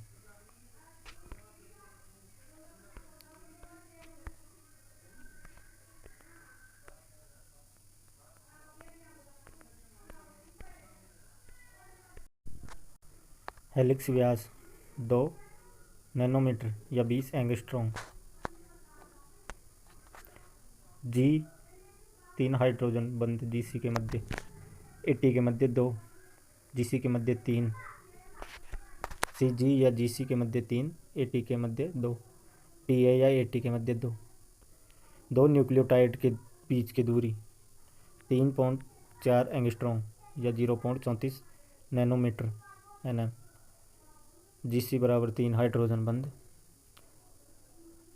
हेलिक्स व्यास 2 नैनोमीटर या 20 एंगस्ट्रॉम। जी 3 हाइड्रोजन बंध जीसी के मध्य, एटी के मध्य 2, जीसी के मध्य 3, सीजी या जीसी के मध्य 3, एटी के मध्य 2, टीए या एटी के मध्य 2। दो न्यूक्लियोटाइड के बीच की दूरी 3.4 एंगस्ट्रॉम या 0.34 नैनोमीटर एनएम। जीसी बराबर 3 हाइड्रोजन बंध।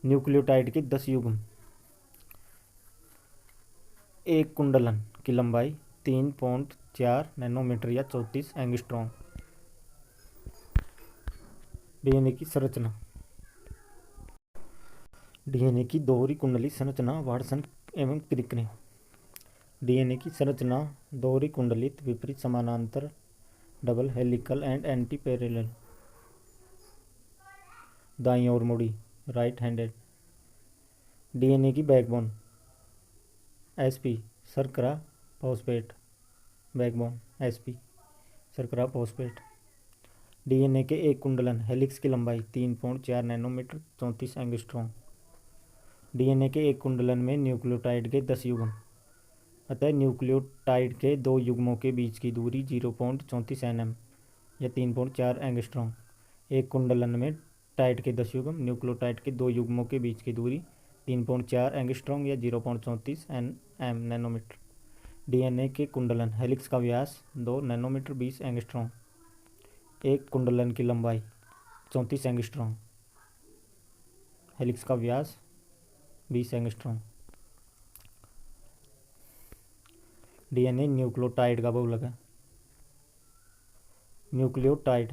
न्यूक्लियोटाइड के 10 युग्म। एक कुंडलन की लंबाई 3.4 नैनोमीटर या 34 एंगस्ट्रॉम। डीएनए की संरचना, डीएनए की दोहरी कुंडली संरचना, वाटसन एवं क्रिकने। डीएनए की संरचना दोहरी कुंडलित, विपरीत समानांतर, double helical and anti parallel, दाईं ओर मुड़ी, राइट हैंडेड। डीएनए की बैकबोन एसपी शर्करा फॉस्फेट, बैकबोन एसपी शर्करा फॉस्फेट। डीएनए के एक कुंडलन हेलिक्स की लंबाई 3.4 नैनोमीटर 34 एंगस्ट्रॉम। डीएनए के एक कुंडलन में न्यूक्लियोटाइड के 10 युग्म, अतः न्यूक्लियोटाइड के दो युग्मों के बीच की दूरी 0.34 nm या 3.4 एंगस्ट्रॉम। एक कुंडलन में टाइड के 10 युग्म, न्यूक्लियोटाइड के दो युग्मों के बीच की दूरी 3.4 एंगस्ट्रॉम या 0.34 nm नैनोमीटर। डीएनए के कुंडलन हेलिक्स का व्यास 2 नैनोमीटर 20 एंगस्ट्रॉम। एक कुंडलन की लंबाई 34 एंगस्ट्रॉम, हेलिक्स का व्यास 20 एंगस्ट्रॉम। डीएनए न्यूक्लियोटाइड का बहुलक है। न्यूक्लियोटाइड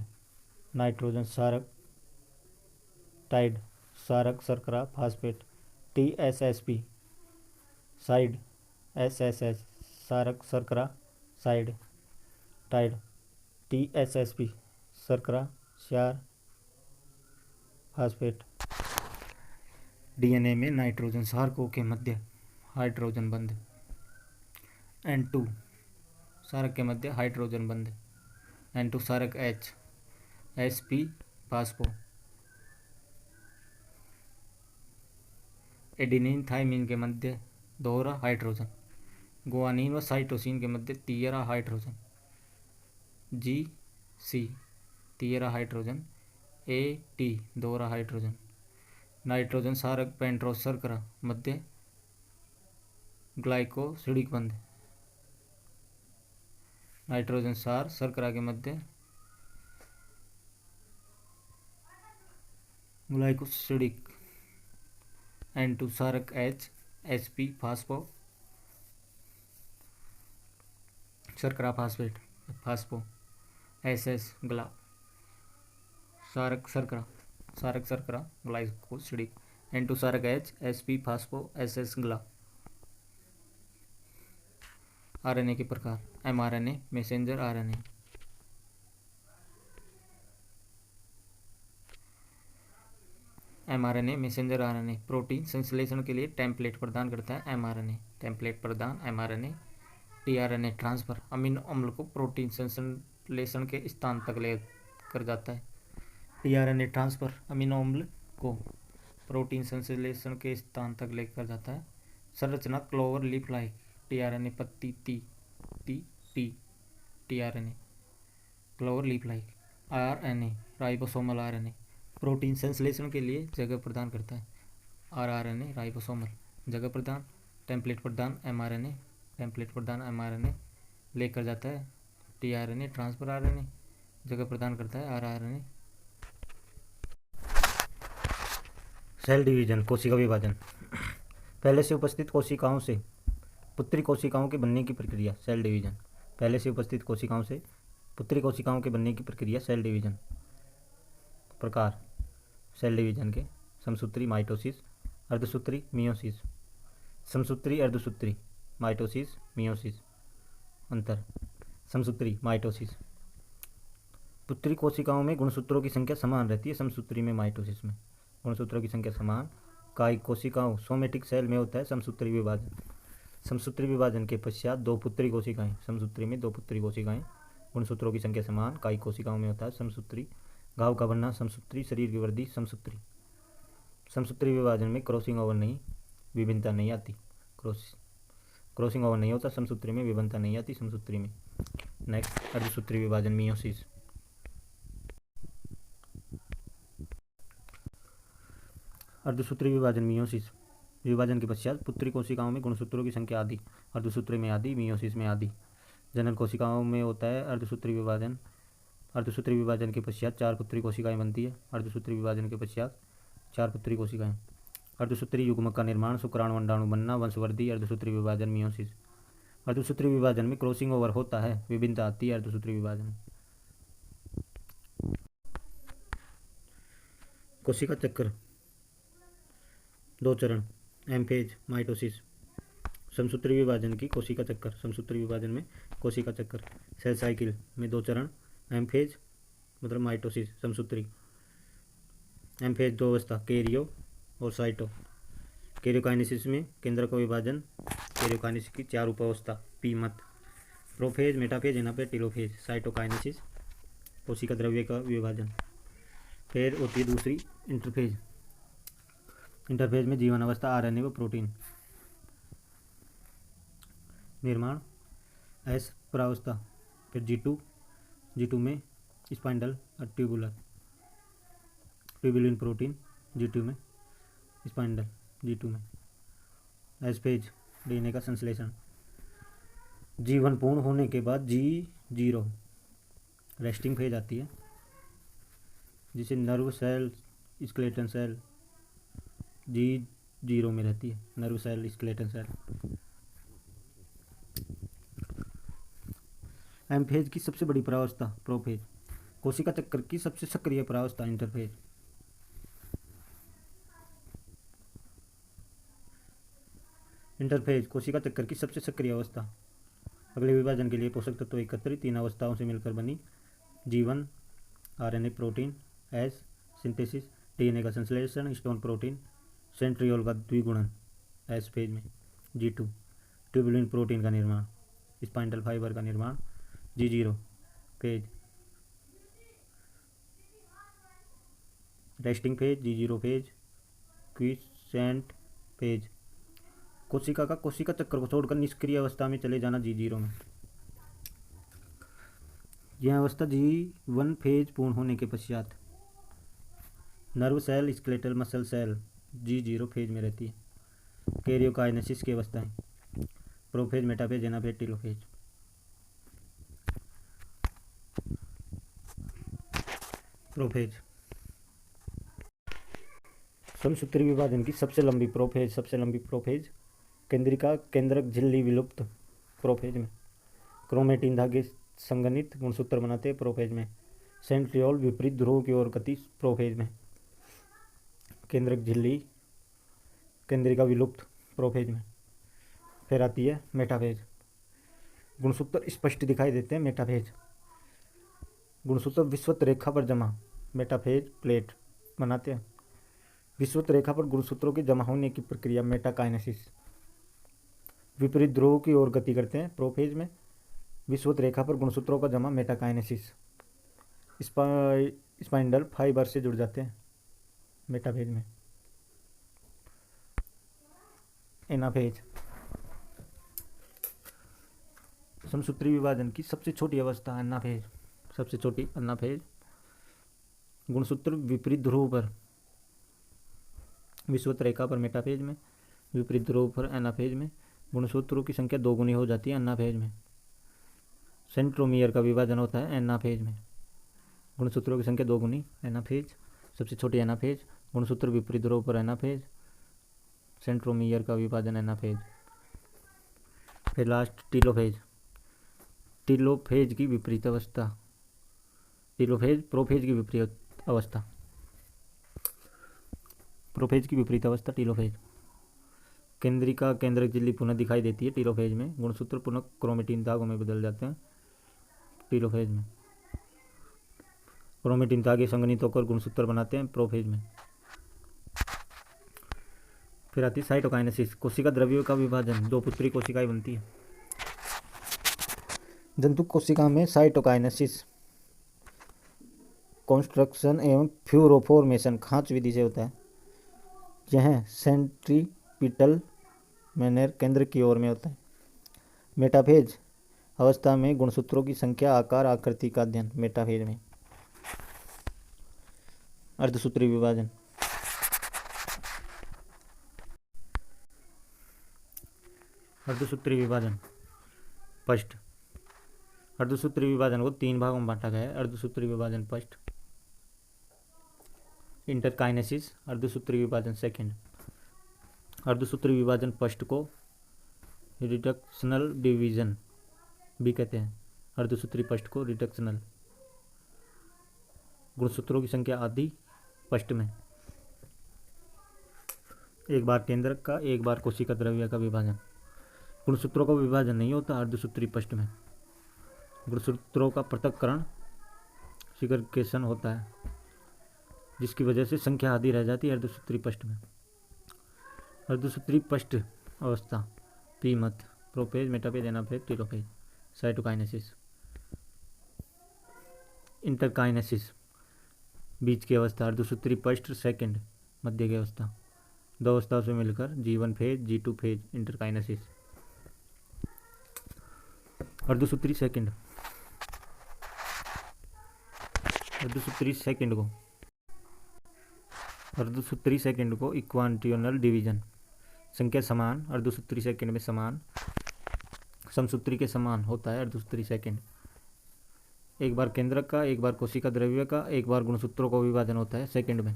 नाइट्रोजन क्षारक टाइड क्षारक शर्करा फास्फेट। TSSP साइड SSS क्षारक शर्करा साइड टाइड। TSSP शर्करा क्षार फास्फेट। DNA में नाइट्रोजन क्षारकों के मध्य हाइड्रोजन बंध। N2 क्षारक के मध्य हाइड्रोजन बंध। N2 क्षारक H SP phospho. Adenine thymine के मध्य दोहरा हाइड्रोजन। गुआनिन व साइटोसिन के मध्य तीसरा हाइड्रोजन। GC तीसरा हाइड्रोजन। AT दोहरा हाइड्रोजन। नाइट्रोजन क्षारक पेंट्रोज शर्करा मध्य ग्लाइकोसिडिक बंध। नाइट्रोजन क्षार शर्करा के मध्य ग्लाइकोसिडिक। N2 क्षारक H SP फास्फो शर्करा फास्फेट फास्फो। SS ग्ला क्षारक शर्करा ग्लाइकोसिडिक। N2 क्षारक H SP फास्फो SS ग्ला। RNA के प्रकार mRNA messenger RNA। mRNA messenger RNA protein संश्लेषण के लिए टेम्पलेट प्रदान करता है mRNA। टेम्पलेट प्रदान mRNA। tRNA ट्रांसफर अमीनो अम्ल को प्रोटीन संश्लेषण के स्थान तक ले कर जाता है। tRNA ट्रांसफर अमीनो अम्ल को प्रोटीन संश्लेषण के स्थान तक लेकर जाता है। संरचना क्लोवर लीफ लाइक। tRNA पत्ती T tRNA clover leaf like. RNA ribosomal RNA protein संश्लेषण के लिए जगह प्रदान करता है। rRNA राइबोसोमल जगह प्रदान। टेम्पलेट प्रदान mRNA टेम्पलेट प्रदान mRNA लेकर जाता है। tRNA ट्रांसफर RNA जगह प्रदान करता है rRNA। सेल डिवीजन कोशिका विभाजन। पहले से उपस्थित कोशिकाओं से पुत्री कोशिकाओं के बनने की प्रक्रिया सेल डिवीजन। पहले से उपस्थित कोशिकाओं से पुत्री कोशिकाओं के बनने की प्रक्रिया सेल डिवीजन। प्रकार सेल डिवीजन के समसूत्री माइटोसिस अर्धसूत्री मियोसिस। समसूत्री अर्धसूत्री माइटोसिस मियोसिस। अंतर समसूत्री माइटोसिस पुत्री कोशिकाओं में गुणसूत्रों की संख्या समान रहती है। समसूत्री में माइटोसिस में गुणसूत्रों की संख्या समान। कायिक कोशिकाओं सोमेटिक सेल में होता है समसूत्री विभाजन। समसूत्री विभाजन के पश्चात दो पुत्री कोशिकाएं। समसूत्री में दो पुत्री कोशिकाएं। गुणसूत्रों की संख्या समान। कायिक कोशिकाओं में होता है समसूत्री। घाव का बनना समसूत्री। शरीर की वृद्धि समसूत्री। समसूत्री विभाजन में क्रॉसिंग ओवर नहीं विभिन्नता नहीं आती। क्रॉसिंग ओवर नहीं होता समसूत्री में, विभिन्नता नहीं आती समसूत्री में। नेक्स्ट अर्धसूत्री विभाजन मियोसिस। अर्धसूत्री विभाजन मियोसिस विभाजन के पश्चात पुत्री कोशिकाओं में गुणसूत्रों की संख्या आधी। अर्धसूत्री में आधी, मियोसिस में आधी। जनन कोशिकाओं में होता है अर्धसूत्री विभाजन। अर्धसूत्री विभाजन के पश्चात चार पुत्री कोशिकाएं बनती है। अर्धसूत्री विभाजन के पश्चात चार पुत्री कोशिकाएं। अर्धसूत्री युग्मक का निर्माण, शुक्राणु अंडाणु बनना, वंशवृद्धि, अर्धसूत्री विभाजन मियोसिस। अर्धसूत्री विभाजन में क्रॉसिंग ओवर होता है, विभिन्नता आती है अर्धसूत्री विभाजन। कोशिका चक्र दो चरण एम फेज माइटोसिस। समसूत्री विभाजन की कोशिका चक्कर। समसूत्री विभाजन में कोशिका चक्कर सेल साइकिल में दो चरण एम फेज मतलब माइटोसिस। समसूत्री एम फेज दो अवस्था केरियो और साइटो। कैरियोकाइनेसिस में केंद्रक विभाजन। कैरियोकाइनेसिस की चार उप अवस्था पी मत। Prophase, metaphase, anaphase, telophase. Cytokinesis कोशिका द्रव्य का विभाजन। फिर होती है दूसरी इंटरफेज। इंटरफेज में जीवन अवस्था आरएनए व प्रोटीन निर्माण एस प्रावस्था। फिर जी टू में स्पाइंडल और ट्यूबुलिन प्रोटीन जी2 में, स्पाइंडल जी2 में। एस फेज डीएनए का संश्लेषण। जीवन पूर्ण होने के बाद G0 रेस्टिंग फेज आती है, जिसे nerve cell skeleton cell G0 में रहती है। Nerve cell skeleton cell. M phase की सबसे बड़ी प्रावस्था प्रोफेज। कोशिका चक्र की सबसे सक्रिय परावस्था इंटरफेज। इंटरफेज कोशिका चक्र की सबसे सक्रिय अवस्था। अगले विभाजन के लिए पोषक तत्व एकत्रित तीन अवस्थाओं से मिलकर बनी। जीवन, RNA protein, S synthesis, DNA का संश्लेषण, स्टोन प्रोटीन, सेंट्रियोल का द्विगुणन एस फेज में। G2 ट्यूबुलिन प्रोटीन का निर्माण, स्पाइंडल फाइबर का निर्माण। G0 phase resting phase. G0 phase quiescent phase. कोशिका का कोशिका चक्र को छोड़कर निष्क्रिय अवस्था में चले जाना G0 में। यह अवस्था G1 फेज पूर्ण होने के पश्चात nerve cell, skeletal muscle cell G0 phase में रहती है। कैरियोकाइनेसिस की अवस्थाएं prophase, metaphase, anaphase, telophase. Prophase समसूत्री विभाजन की सबसे लंबी प्रोफेज केंद्रिका केंद्रक झिल्ली विलुप्त प्रोफेज में। क्रोमेटिन धागे संगनित गुणसूत्र बनाते हैं प्रोफेज में। सेंट्रियोल विपरीत ध्रुव की ओर गति प्रोफेज में। केंद्रक झिल्ली केंद्रिका विलुप्त प्रोफेज में। फिर आती है मेटाफेज। गुणसूत्र स्पष्ट दिखाई देते हैं मेटाफेज। गुणसूत्र विषुवत रेखा पर जमा मेटाफेज प्लेट बनाते हैं। विषुवत रेखा पर गुणसूत्रों के जमा होने की प्रक्रिया मेटाकाइनेसिस। विपरीत ध्रुव की ओर गति करते हैं प्रोफेज में। विषुवत रेखा पर गुणसूत्रों का जमा मेटाकाइनेसिस। स्पाइंडल फाइबर से जुड़ जाते हैं मेटाफेज में। एनाफेज समसूत्री विभाजन की सबसे छोटी अवस्था एनाफेज। सबसे छोटी एनाफेज। गुणसूत्र विपरीत ध्रुव पर विषुवत रेखा पर मेटाफेज में, विपरीत ध्रुव पर एनाफेज में। गुणसूत्रों की संख्या दोगुनी हो जाती है एनाफेज में। सेंट्रोमियर का विभाजन होता है एनाफेज में। गुणसूत्रों की संख्या दोगुनी एनाफेज। सबसे छोटी एनाफेज। गुणसूत्र विपरीत ध्रुव पर एनाफेज। सेंट्रोमियर का विभाजन एनाफेज। फिर लास्ट टीलोफेज। टीलोफेज की विपरीत अवस्था। टीलोफेज प्रोफेज की विपरीत अवस्था। प्रोफेज की विपरीत अवस्था टीलोफेज। केंद्रिका केंद्रक झिल्ली पुनः दिखाई देती है टीलोफेज में। गुणसूत्र पुनः क्रोमेटिन धागों में बदल जाते हैं टीलोफेज में। क्रोमेटिन धागे संगनित होकर गुणसूत्र बनाते हैं प्रोफेज में। फिर आती है साइटोकाइनेसिस। कोशिका द्रव्यों का विभाजन। दो पुत्री कोशिकाएं बनती है। जंतु कोशिका में साइटोकाइनेसिस कॉन्स्ट्रक्शन एवं फ्यूरोफॉर्मेशन खांच विधि से होता है। यह सेंट्रीपिटल मैनर केंद्र की ओर में होता है। मेटाफेज अवस्था में गुणसूत्रों की संख्या, आकार, आकृति का अध्ययन मेटाफेज में। अर्धसूत्री विभाजन। अर्धसूत्री विभाजन फर्स्ट। अर्धसूत्री विभाजन को तीन भागों में बांटा गया है। अर्धसूत्री विभाजन फर्स्ट। इंटरकाइनेसिस अर्धसूत्री विभाजन सेकंड। अर्धसूत्री विभाजन फर्स्ट को रिडक्शनल डिवीजन भी कहते हैं। अर्धसूत्री फर्स्ट को रिडक्शनल। गुणसूत्रों की संख्या आदि फर्स्ट में। एक बार केंद्रक का, एक बार कोशिका द्रव्य का विभाजन। गुणसूत्रों का विभाजन नहीं होता अर्धसूत्री फर्स्ट में। गुणसूत्रों का पृथक्करण सिग्रेगेशन होता है, जिसकी वजह से संख्या आधी रह जाती है अर्धसूत्री फर्स्ट में। अर्धसूत्री फर्स्ट अवस्था पी मत prophase, metaphase, anaphase, telophase. Cytokinesis. Interkinesis बीच की अवस्था। अर्धसूत्री फर्स्ट सेकंड मध्य की अवस्था। दो अवस्थाओं से मिलकर G1 phase, G2 phase. Interkinesis. अर्धसूत्री सेकंड। अर्धसूत्री सेकंड को इक्वाटोरियल डिवीजन। संख्या समान अर्धसूत्री सेकंड में समान समसूत्री के समान होता है अर्धसूत्री सेकंड। एक बार केंद्रक का, एक बार कोशिका द्रव्य का, एक बार गुणसूत्रों का विभाजन होता है सेकंड में।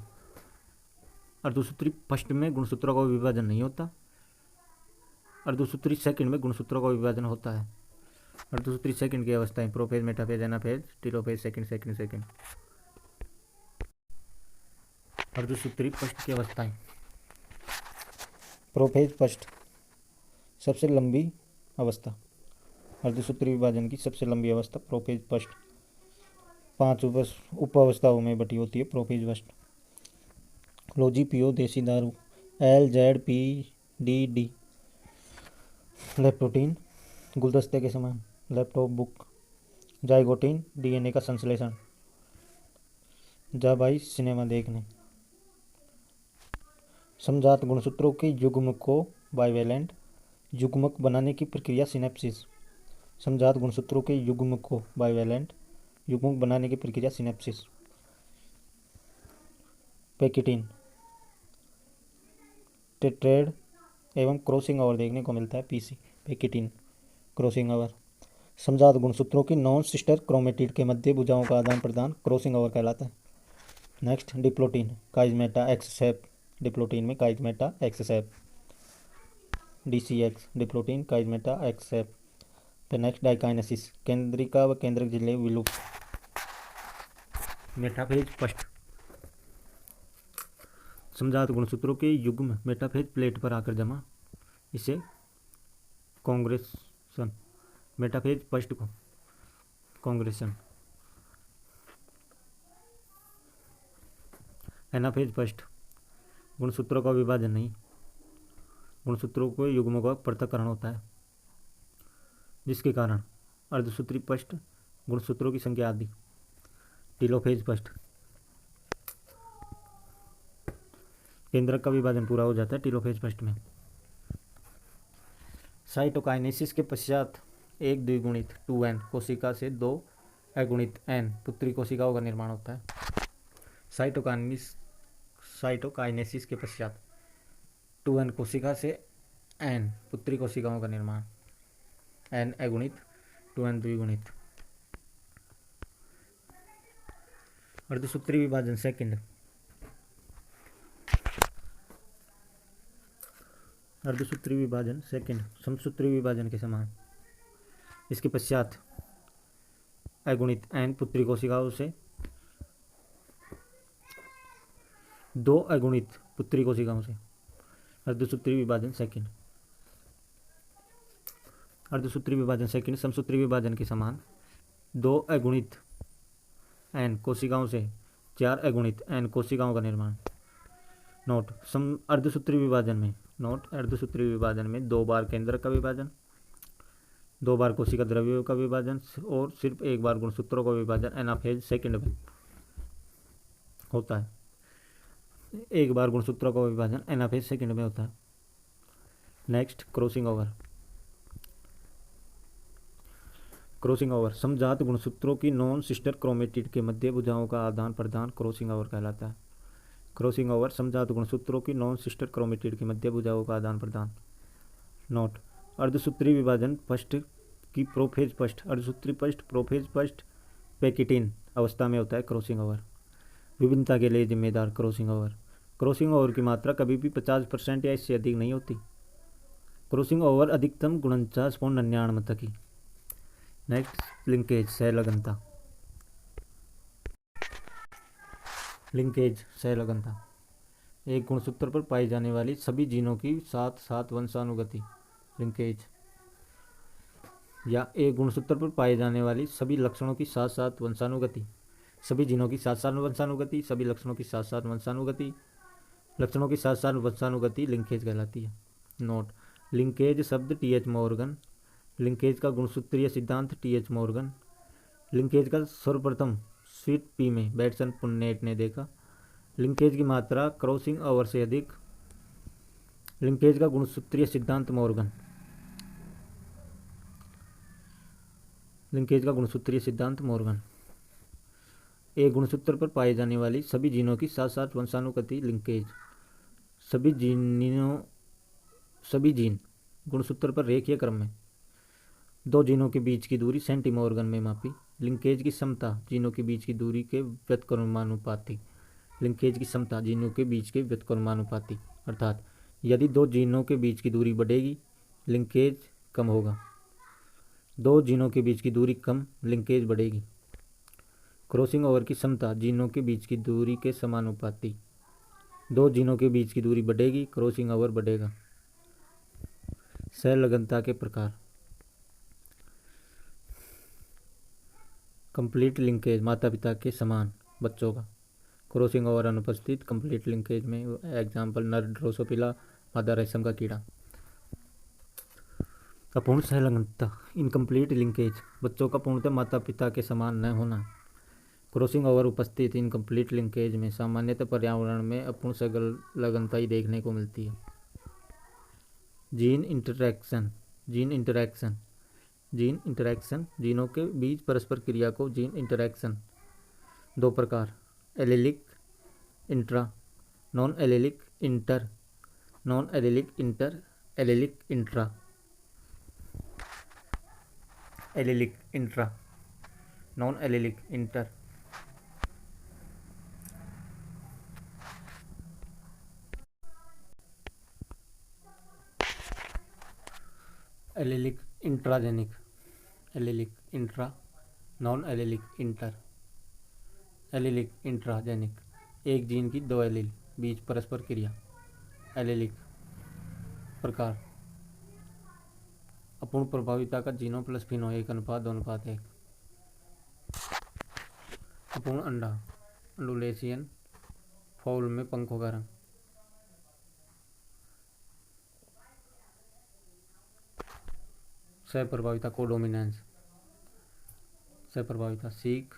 अर्धसूत्री फर्स्ट में गुणसूत्रों का विभाजन नहीं होता। अर्धसूत्री सेकंड में गुणसूत्रों का विभाजन होता है। अर्धसूत्री सेकंड की अवस्थाएं prophase, metaphase, anaphase, telophase second second second. अर्धसूत्री पष्ट की अवस्थाएं प्रोफेज पष्ट सबसे लंबी अवस्था, अर्धसूत्री विभाजन की सबसे लंबी अवस्था प्रोफेज पष्ट 5 उप अवस्थाओं में बटी होती है प्रोफेज पष्ट। लोजी पियो देसी दारू, LZPDD लेप्टोटीन गुलदस्ते के समान, लैपटॉप बुक, जाइगोटीन DNA का संश्लेषण, जा भाई सिनेमा देखने, समजात गुणसूत्रों के युग्म को बाइवेलेंट युग्मक बनाने की प्रक्रिया सिनेप्सिस, समजात गुणसूत्रों के युग्म को बाइवेलेंट युग्मक बनाने की प्रक्रिया सिनेप्सिस। पैकिटीन टेट्रेड एवं क्रॉसिंग ओवर देखने को मिलता है PC पैकिटीन क्रॉसिंग ओवर। समजात गुणसूत्रों की नॉन सिस्टर क्रोमेटिड के मध्य भुजाओं का आदान प्रदान क्रॉसिंग ओवर कहलाता है। नेक्स्ट डिप्लोटीन काइजमेटा एक्स सेप, डिप्लोटीन में काइजमेटा एक्स सेप, DCX डिप्लोटीन काइजमेटा एक्स सेप। फिर नेक्स्ट डाइकाइनेसिस केंद्रिका व केंद्रक झिल्ली विलुप्त। मेटाफेज पष्ट समजात गुणसूत्रों के युग्म मेटाफेज प्लेट पर आकर जमा, इसे कांग्रेशन, मेटाफेज पष्ट को कांग्रेशन। एनाफेज पष्ट गुणसूत्रों का विभाजन नहीं, गुणसूत्रों के युग्मों का पृथक्करण होता है, जिसके कारण अर्धसूत्री पष्ट गुणसूत्रों की संख्या आदि। टेलोफेज पष्ट केंद्रक का विभाजन पूरा हो जाता है टेलोफेज पष्ट में। साइटोकाइनेसिस के पश्चात एक द्विगुणित 2n कोशिका से 2 अगुणित n पुत्री कोशिकाओं का निर्माण होता है। साइटोकाइनेसिस के पश्चात 2n कोशिका से n पुत्री कोशिकाओं का निर्माण, n अगुणित 2n द्विगुणित। अर्धसूत्री विभाजन सेकंड, अर्धसूत्री विभाजन सेकंड समसूत्री विभाजन के समान। इसके पश्चात अगुणित n पुत्री कोशिकाओं से 2 अगुणित पुत्री कोशिकाओं से अर्धसूत्री विभाजन सेकंड। अर्धसूत्री विभाजन सेकंड समसूत्री विभाजन के समान 2 अगुणित n कोशिकाओं से 4 अगुणित n कोशिकाओं का निर्माण। नोट अर्धसूत्री विभाजन में, नोट अर्धसूत्री विभाजन में 2 बार केंद्र का विभाजन, 2 बार कोशिका द्रव्यों का विभाजन और सिर्फ 1 बार गुणसूत्रों का विभाजन एनाफेज सेकंड में होता है। 1 बार गुणसूत्रों का विभाजन एनाफेज सेकंड में होता है। Next crossing over. Crossing over समजात गुणसूत्रों की नॉन सिस्टर क्रोमेटिड के मध्य भुजाओं का आदान प्रदान क्रॉसिंग ओवर कहलाता है। क्रॉसिंग ओवर समजात गुणसूत्रों की नॉन सिस्टर क्रोमेटिड के मध्य भुजाओं का आदान प्रदान। नोट अर्धसूत्री विभाजन पष्ट की प्रोफेज पष्ट, अर्धसूत्री पष्ट प्रोफेज पष्ट पैकिटीन अवस्था में होता है क्रॉसिंग ओवर। विभिन्नता के लिए जिम्मेदार क्रॉसिंग ओवर। क्रॉसिंग ओवर की मात्रा कभी भी 50% या इससे अधिक नहीं होती। क्रॉसिंग ओवर अधिकतम 49.99 तक ही। नेक्स्ट लिंकेज सहलगनता। लिंकेज सहलगनता एक गुणसूत्र पर पाई जाने वाली सभी जीनों की साथ साथ वंशानुगति। लिंकेज या एक गुणसूत्र पर पाए जाने वाली सभी लक्षणों की साथ साथ वंशानुगति, सभी जीनों की साथ साथ वंशानुगति, सभी लक्षणों की साथ साथ वंशानुगति, लक्षणों की साथ साथ वंशानुगति लिंकेज कहलाती है। नोट लिंकेज शब्द TH मॉर्गन, लिंकेज का गुणसूत्रीय सिद्धांत TH मॉर्गन, लिंकेज का सर्वप्रथम स्वीट पी में बैटसन पुन्नेट ने देखा। लिंकेज की मात्रा क्रॉसिंग ओवर से अधिक। लिंकेज का गुणसूत्रीय सिद्धांत मॉर्गन, लिंकेज का गुणसूत्रीय सिद्धांत मॉर्गन। एक गुणसूत्र पर पाई जाने वाली सभी जीनों की साथ साथ वंशानुगति लिंकेज। सभी जीन गुणसूत्र पर रेखीय क्रम में। 2 जीनों के बीच की दूरी सेंटीमॉर्गन में मापी। लिंकेज की समता जीनों के बीच की दूरी के व्युत्क्रमानुपाती। लिंकेज की समता जीनों के बीच के व्युत्क्रमानुपाती, अर्थात यदि 2 जीनों के बीच की दूरी बढ़ेगी लिंकेज कम होगा। दो जीनों के बीच की दूरी कम, लिंकेज बढ़ेगी। क्रॉसिंग ओवर की क्षमता जीनों के बीच की दूरी के समानुपाती। दो जीनों के बीच की दूरी बढ़ेगी, क्रॉसिंग ओवर बढ़ेगा। सहलगनता के प्रकार। कंप्लीट लिंकेज माता पिता के समान बच्चों का, क्रॉसिंग ओवर अनुपस्थित। कंप्लीट लिंकेज में एग्जाम्पल नर ड्रोसोफिला, मादा रेशम का कीड़ा। अपूर्ण सहलगनता इनकम्प्लीट लिंकेज, बच्चों का पूर्णतः माता पिता के समान न होना। क्रॉसिंग ओवर उपस्थित इनकम्प्लीट लिंकेज में सामान्यतः पर्यावरण में अपूर्ण सहलगनता ही देखने को मिलती है। Gene interaction. जीनों के बीच परस्पर क्रिया को जीन इंटरैक्शन। दो प्रकार, allylic intra, non allylic inter, non allylic inter, allylic intra. Allylic intra, non allylic inter. Allylic intragenic, allylic intra, non allylic inter. Allylic intragenic, एक जीन की दो एलील बीच परस्पर क्रिया। एलिलिक प्रकार, अपूर्ण प्रभाविता का जीनो प्लस फिनो 1:2:1। अपूर्ण अंडा, अंडुलेशियन फाउल में पंखों का रंग। सहप्रभाविता कोडोमिनेंस। सहप्रभाविता सीख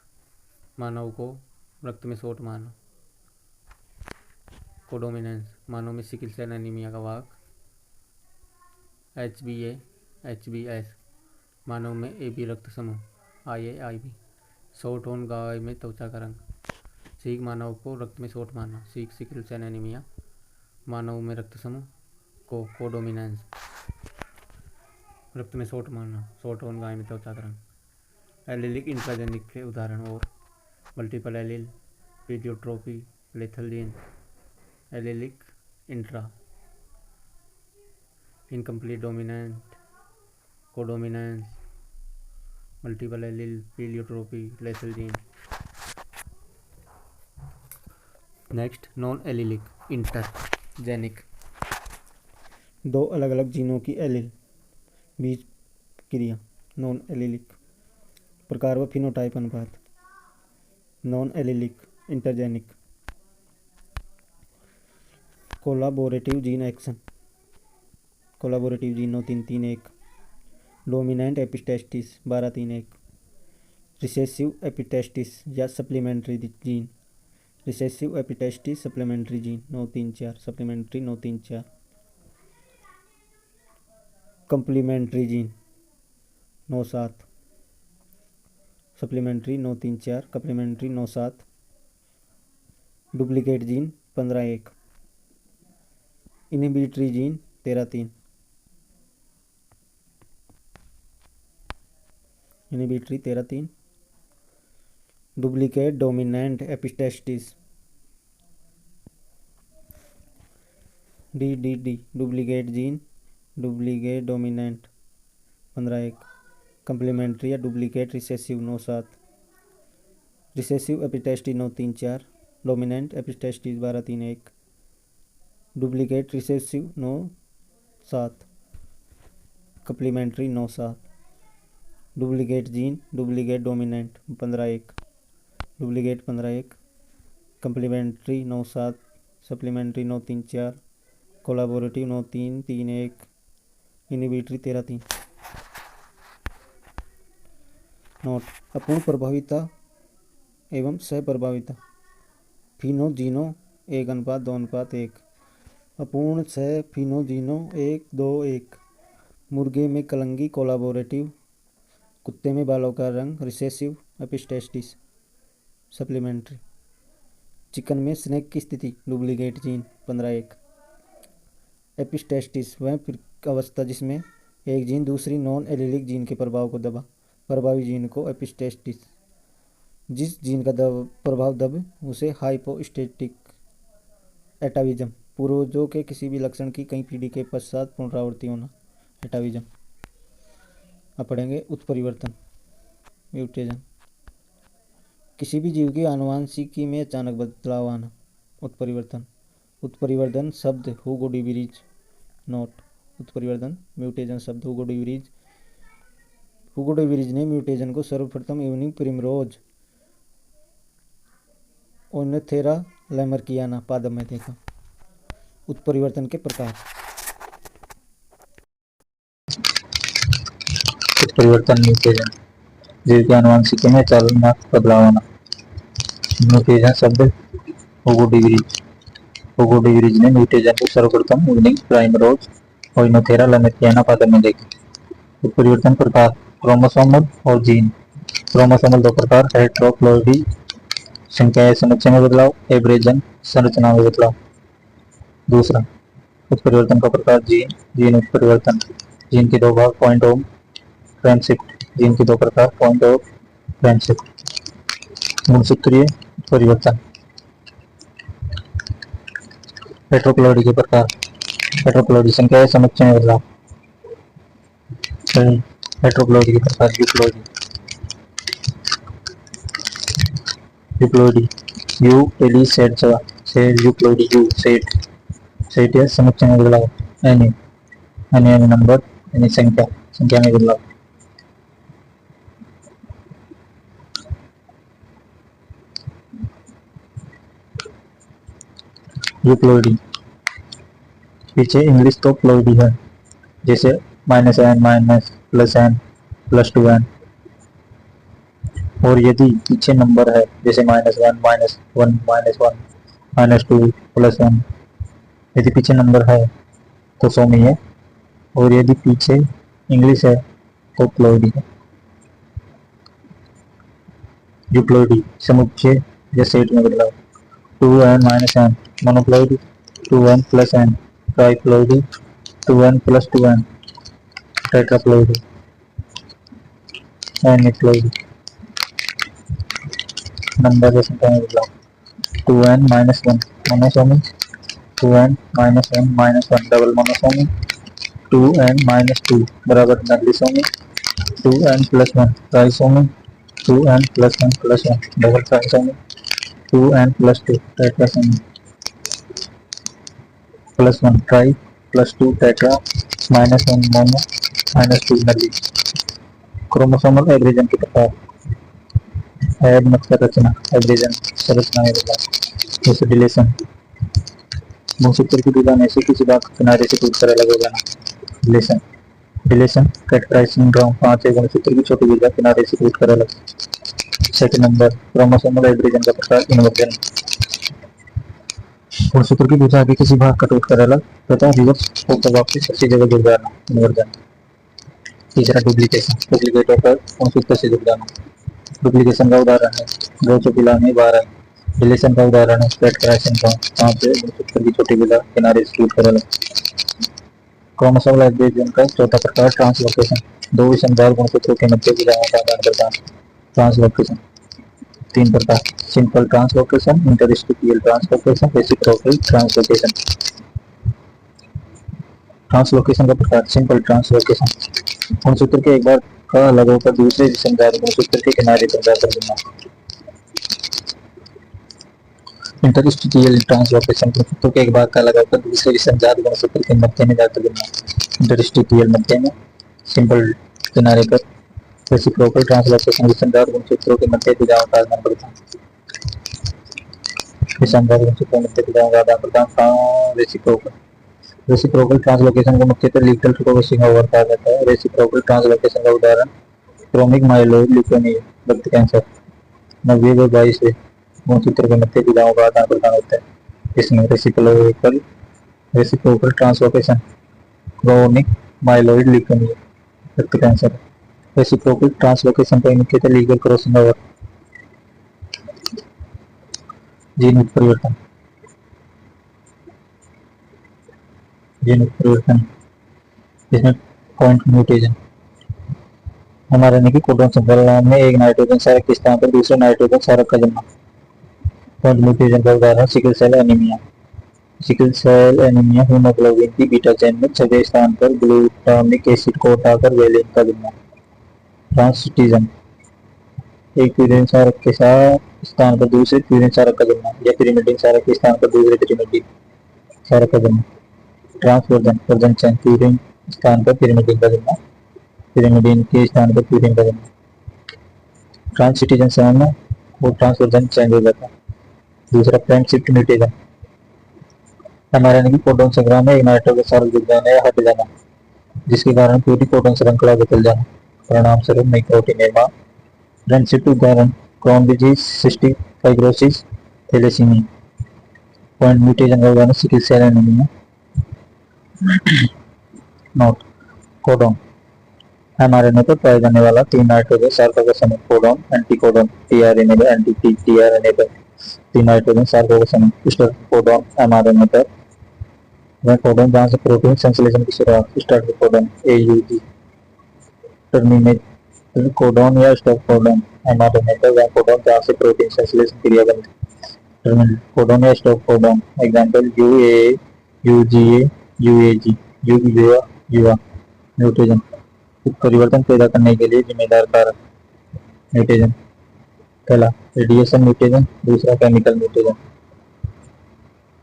मानव को रक्त में सोट मारना। कोडोमिनेंस मानव में सिकल सेल एनीमिया का वाहक। HbA HbS मानव में AB रक्त समूह IA IB। सोट होन गाय में त्वचा का रंग। सीख मानव को रक्त में सोट मारना। सीख सिकल सेल एनीमिया मानव में रक्त समूह को कोडोमिनेंस, रक्त में सोट मारना। सोट होन गाय में त्वचा का रंग। एलिलिक इंट्राजेनिक के उदाहरण और multiple allele, pleiotropy, lethal gene. Allelic intra, incomplete dominant, codominance, multiple allele, pleiotropy, lethal gene. Next, non allelic intergenic, दो अलग अलग जीनों की एलील बीच क्रिया। नॉन एलिलिक प्रकार व फिनोटाइप अनुपात। Non allelic intergenic, collaborative gene action. Collaborative gene 9:3:3:1। Dominant epistasis 12:3:1। Recessive epistasis या supplementary gene. Recessive epistasis supplementary gene 9:3:4। Supplementary 9:3:4। Complementary gene 9:7। Supplementary 9:3:4। Complementary 9:7। Duplicate gene 15:1। Inhibitory gene 13:3। Inhibitory 13:3। Duplicate dominant epistasis DDD duplicate gene, duplicate dominant 15:1। Complementary या duplicate recessive 9:7। Recessive epistasis 9:3:4। Dominant epistasis 12:3:1। Duplicate recessive 9:7। Complementary 9:7। Duplicate gene, duplicate dominant 15:1। Duplicate 15:1। Complementary 9:7। Supplementary 9:3:4। Collaborative 9:3:3:1। Inhibitory 13:3। Note, अपूर्ण प्रभाविता एवं सहप्रभाविता। फिनो जीनो 1:2:1। अपूर्ण सह फिनो जीनो 1:2:1। मुर्गे में कलंगी collaborative, कुत्ते में बालों का रंग रिसेसिव एपिस्टेसिस सप्लीमेंट्री। चिकन में स्नेक की स्थिति डुप्लीकेट जीन 15:1। एपिस्टेसिस वह अवस्था जिसमें एक जीन दूसरी नॉन एलिलिक जीन के प्रभाव को दबा। प्रभावी जीन को एपिस्टेसिस। जिस जीन का प्रभाव दब उसे हाइपोस्टेटिक एटाविज्म। पूर्वजों के किसी भी लक्षण की कई पीढ़ी के पश्चात पुनरावृत्ति होना एटाविज्म। अब पढ़ेंगे उत्परिवर्तन, म्यूटेशन। किसी भी जीव की आनुवंशिकी में अचानक बदलाव आना, उत्परिवर्तन। उत्परिवर्तन शब्द हुगो डिवरीज नोट। उत्परिवर्तन म्यूटेशन शब्द हुगो डिवरीज ने म्यूटेशन को सर्वप्रथम इवनिंग प्रिमरोज ओनेथेरा लैमर्कियाना पादप में देखा। उत्परिवर्तन के प्रकार। उत्परिवर्तन म्यूटेशन जीव की आनुवंशिकी में अचानक बदलाव आना। म्यूटेशन शब्द हुगो डिवरीज ने म्यूटेशन को सर्वप्रथम इवनिंग प्राइमरोज ओइनोथेरा लैमर्कियाना पादप में देखा। उत्परिवर्तन प्रकार। क्रोमोसोमल और जीन। क्रोमोसोमल दो प्रकार, हेट्रोप्लॉइडी संख्या या समुच्चय में बदलाव, एब्रेजन संरचना में बदलाव। दूसरा उत्परिवर्तन का प्रकार। जीन उत्परिवर्तन। जीन के दो भाग, पॉइंट ऑफ फ्रेंडशिप। जीन के दो प्रकार, पॉइंट ऑफ फ्रेंडशिप। गुणसूत्रीय परिवर्तन। हेट्रोप्लॉइडी के प्रकार। हेट्रोप्लॉइडी संख्या या समुच्चय में बदलाव। हेट्रोप्लॉइडी के प्रकार। यूप्लॉइडी यू एली सेट यूप्लॉइडी यू सेट या समुच्चय में बदलाव। एनी नंबर यानी संख्या में बदलाव। यूप्लॉइडी पीछे इंग्लिश तो प्लॉइडी है, जैसे -n +n +2n। और यदि पीछे नंबर है, जैसे -1 -1 -2 +1, यदि पीछे नंबर है तो सोमी है, और यदि पीछे इंग्लिश है तो प्लॉइडी है। यूप्लॉइडी समुच्चय या सेट में बदलाव। 2n - n monoploidy, 2n + n triploidy, 2n + 2n tetraploidy, aneuploidy. Number या संख्या में बदलाव। 2n - 1 monosomy, 2n - 1 - 1 double monosomy, 2n - 2 बराबर nullisomy, 2n + 1 trisomy, 2n + 1 + 1 double trisomy, 2n + 2 tetrasomy, +1 tri, +2 tetra, -1 mono, -2 nulli. Chromosomal aberration के प्रकार। Add मतलब रचना, abrasion संरचना में बदलाव, जैसे डिलेशन। गुणसूत्र की विधा में से किसी भाग किनारे से टूटकर अलग हो जाना। डिलेशन कैटराइज सिंड्रोम 5 गुणसूत्र की छोटी विधा किनारे से टूटकर अलग। सेकंड नंबर क्रोमोसोमल एब्रेजन का प्रकार इन्वर्जन। गुणसूत्र की विधा के किसी भाग का टूटकर अलग तथा रिवर्स होकर वापस उसी जगह जुड़ जाना, इन्वर्जन। तीसरा डुप्लीकेशन, डुप्लीकेट होकर गुणसूत्र से जुड़ जाना। डुप्लीकेशन का उदाहरण है ड्रोसोफिला में 12। डिलेशन का उदाहरण है कैटराइज सिंड्रोम 5 गुणसूत्र की छोटी विधा किनारे से टूटकर अलग। क्रोमोसोमल एब्रेजन का चौथा प्रकार ट्रांसलोकेशन, दो विषमदार गुणसूत्रों के मध्य विधाओं का आदान प्रदान, ट्रांसलोकेशन। 3 प्रकार, simple translocation, interstitial translocation, reciprocal translocation. Translocation का प्रकार। सिंपल ट्रांसलोकेशन, गुणसूत्र के एक बार का अलग होकर दूसरे विषमदार गुणसूत्र के किनारे पर जाकर जुड़ना। इंटरस्टिशियल ट्रांसलोकेशन, गुणसूत्र के एक भाग का अलग होकर दूसरे विषमदार गुणसूत्र के मध्य में जाकर जुड़ना। इंटरस्टिशियल मध्य में, सिंपल किनारे पर। रेसिप्रोकल ट्रांसलोकेशन, विषमदार गुणसूत्रों के मध्य विधाओं का आदान प्रदान। विषमदार गुणसूत्रों के मध्य विधाओं का आदान प्रदान। रेसिप्रोकल ट्रांसलोकेशन को मुख्यतः लीटल फ्लोरोसिंग ओवर कहा जाता है। रेसिप्रोकल ट्रांसलोकेशन का उदाहरण क्रोमिक माइलोइड ल्यूकेमिया, रक्त कैंसर। 90 व 22 गुणसूत्र के मध्य विधाओं का आदान प्रदान होता है। इसमें reciprocal translocation chronic myeloid leukaemia, रक्त कैंसर। रेसिप्रोकल ट्रांसलोकेशन को मुख्यतः लीगल क्रॉसिंग ओवर। जीन उत्परिवर्तन, इसमें पॉइंट म्यूटेशन। हमारे की कोडोन श्रृंखला में एक नाइट्रोजन क्षारक के स्थान पर दूसरे नाइट्रोजन क्षारक का जन्म। पॉइंट म्यूटेशन का उदाहरण sickle cell anaemia. Sickle cell anaemia haemoglobin की बीटा चेन में 6वें स्थान पर ग्लूटामिक एसिड को हटाकर वेलिन का जन्म। ट्रांसिटिज्म, एक पिरीमिड क्षारक के साथ स्थान पर दूसरे पिरीमिड क्षारक का जन्म या पिरीमिडीन क्षारक के स्थान पर दूसरे पिरीमिडीन क्षारक का जन्म। ट्रांसवर्जन, वर्जन चयन, पिरीमिड स्थान पर पिरीमिडीन का जन्म, पिरीमिडीन के स्थान पर पिरीमिड का जन्म। ट्रांसिटिज्म से में वो ट्रांसवर्जन चेंज हो जाता है। दूसरा फ्रेम शिफ्ट म्यूटेशन, mRNA की कोडोन संग्रह में एक नाइट्रो के साथ जुड़ जाना या हट जाना, जिसके कारण पूरी कोडोन श्रृंखला बदल जाना, परिणाम स्वरूप नई प्रोटीन निर्माण। फ्रेम शिफ्ट उदाहरण Crohn disease, cystic fibrosis, thalassaemia. Point mutation का उदाहरण sickle cell anaemia. Note, codon mRNA पर पाया जाने वाला 3 नाइट्रोजन सार्कों का समूह कोडोन, एंटीकोडोन tRNA पर, एंटी-tRNA पर 3 नाइट्रोजन सार्कों का समूह। स्टार्ट कोडोन mRNA पर वह कोडोन जहां से प्रोटीन संश्लेषण की शुरुआत। Start codon AUG। Terminate codon या स्टॉप कोडोन mRNA पर वह कोडोन जहां से प्रोटीन संश्लेषण क्रिया बंद। टर्मिनेट कोडोन या stop codon, example UAA, UGA, UAG। युवा म्यूटेशन, परिवर्तन पैदा करने के लिए जिम्मेदार कारक। म्यूटेशन, पहला रेडिएशन म्यूटेशन, दूसरा केमिकल म्यूटेशन।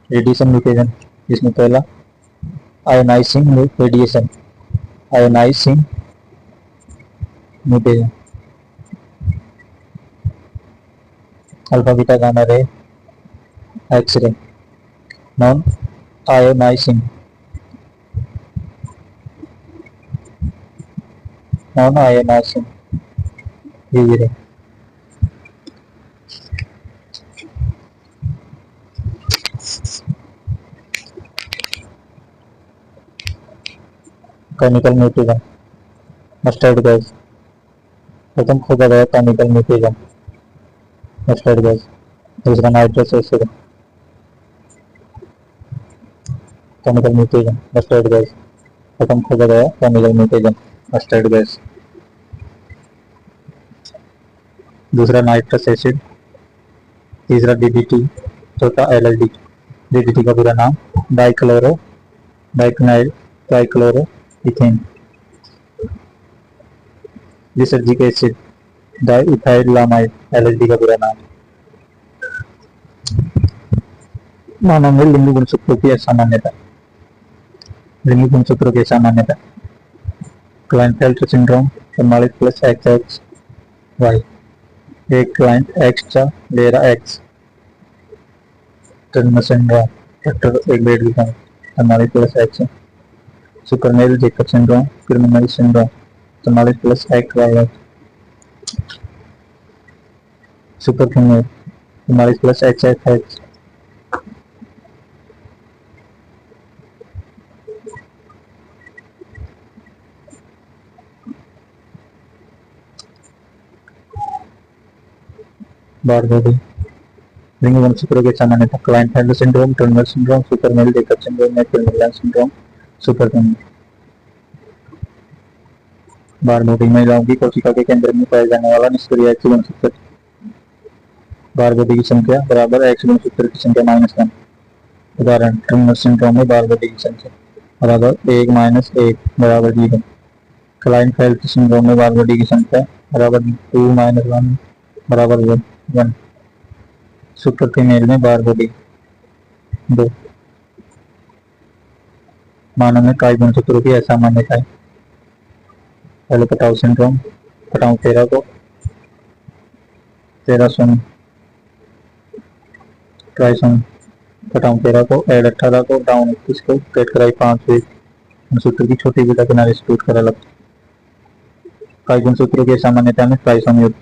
रेडिएशन म्यूटेशन, जिसमें पहला ionising radiation, ionising mutation, alpha beta gamma ray X ray, non ionising, non ionising UV ray. Chemical mutation, mustard gas, प्रथम खोजा गया केमिकल म्यूटेशन मस्टर्ड गैस। दूसरा nitrous acid, chemical mutation mustard gas, प्रथम खोजा गया chemical mutation mustard gas. दूसरा nitrous acid, तीसरा DDT, चौथा LSD। DDT का पूरा नाम dichloro diphenyl dichloro ethane. Lysergic acid, diethylamide. LSD का पूरा नाम। मानव में लिंग गुणसूत्रों की असामान्यता, लिंग गुणसूत्रों की असामान्यता। क्लाइनफेल्टर सिंड्रोम 44+XXY, एक क्लाइंट X ले रहा X। टर्नर सिंड्रोम, फैक्टर एक बेड की कमी 44+X। Supermale Jacob syndrome, criminal syndrome 44+XYY। Super female 44+XXX। Barr body, लिंग गुणसूत्रों के सामान्यता। Klinefelter syndrome, Turner syndrome, supermale Jacob syndrome, मैक्यूलर syndrome, super female. Barr body, महिलाओं की कोशिका के केंद्र में पाया जाने वाला निष्क्रिय एक्स गुणसूत्र। बार बॉडी की संख्या बराबर एक्स गुणसूत्र की संख्या -1। उदाहरण टर्नर सिंड्रोम में बार बॉडी की संख्या बराबर 1 - 1 बराबर 0। क्लाइनफेल्टर सिंड्रोम में बार बॉडी की संख्या बराबर 2 - 1 बराबर 1। सुपर फीमेल में बार बॉडी 2। मानव में काय गुणसूत्रों की असामान्यताएं। पहले पटाव सिंड्रोम, पटाव 13 को 13 ट्राइसोमी, पटाव 13 को एड 18 को डाउन 21 को पेट कराई 5 गुणसूत्र की छोटी बीटा किनारे से टूट कर अलग। काय गुणसूत्रों की असामान्यता में ट्राइसोमी होती है।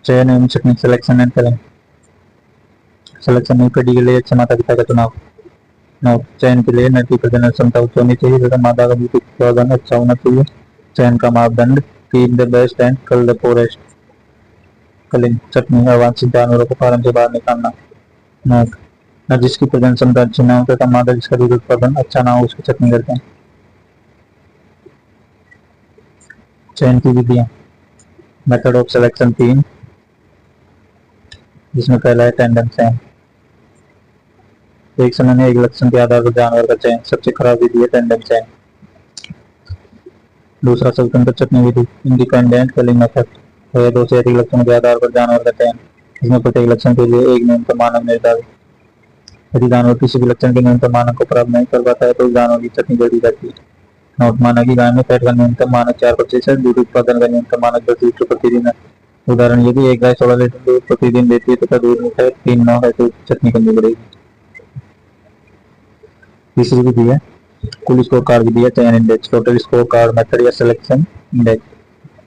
चयन एवं छटनी, सिलेक्शन एंड करें। सिलेक्शन नई पीढ़ी के लिए अच्छे माता पिता का चुनाव। चयन के लिए नर की प्रजनन क्षमता उच्च होनी चाहिए तथा मादा का भौतिक उत्पादन अच्छा होना चाहिए। चयन का मापदंड कीप द बेस्ट एंड कल द पोरेस्ट। कलिंग चटनी, अवांछित जानवरों को फार्म से बाहर निकालना। नोट, नर जिसकी प्रजनन क्षमता अच्छी न हो तथा मादा जिसका दूध उत्पादन अच्छा ना हो उसकी चटनी करते हैं। चयन की विधियां। मेथड ऑफ सिलेक्शन 3, जिसमें पहला है टैंडम चयन। एक समय में एक लक्षण के आधार पर जानवर का चयन। सबसे खराब विधि है टैंडम चयन। दूसरा स्वतंत्र चयन विधि, इंडिपेंडेंट कलिंग मेथड, है दो से अधिक लक्षणों के आधार पर जानवर का चयन। इसमें प्रत्येक लक्षण के लिए एक न्यूनतम मानक निर्धारित। यदि जानवर किसी भी लक्षण के न्यूनतम मानक को प्राप्त नहीं कर पाता है तो उस जानवर की चटनी जोड़ी जाती है। नोट, माना कि गाय में फैट का न्यूनतम मानक 4%, दूध उत्पादन का न्यूनतम मानक 10 लीटर प्रतिदिन है। उदाहरण, यदि एक गाय 16 लीटर दूध प्रतिदिन देती है तथा दूध में फैट 3.9 है तो चटनी करनी पड़ेगी। तीसरी विधि है कुल स्कोर कार्ड विधि या चयन index, total score card method या सिलेक्शन इंडेक्स।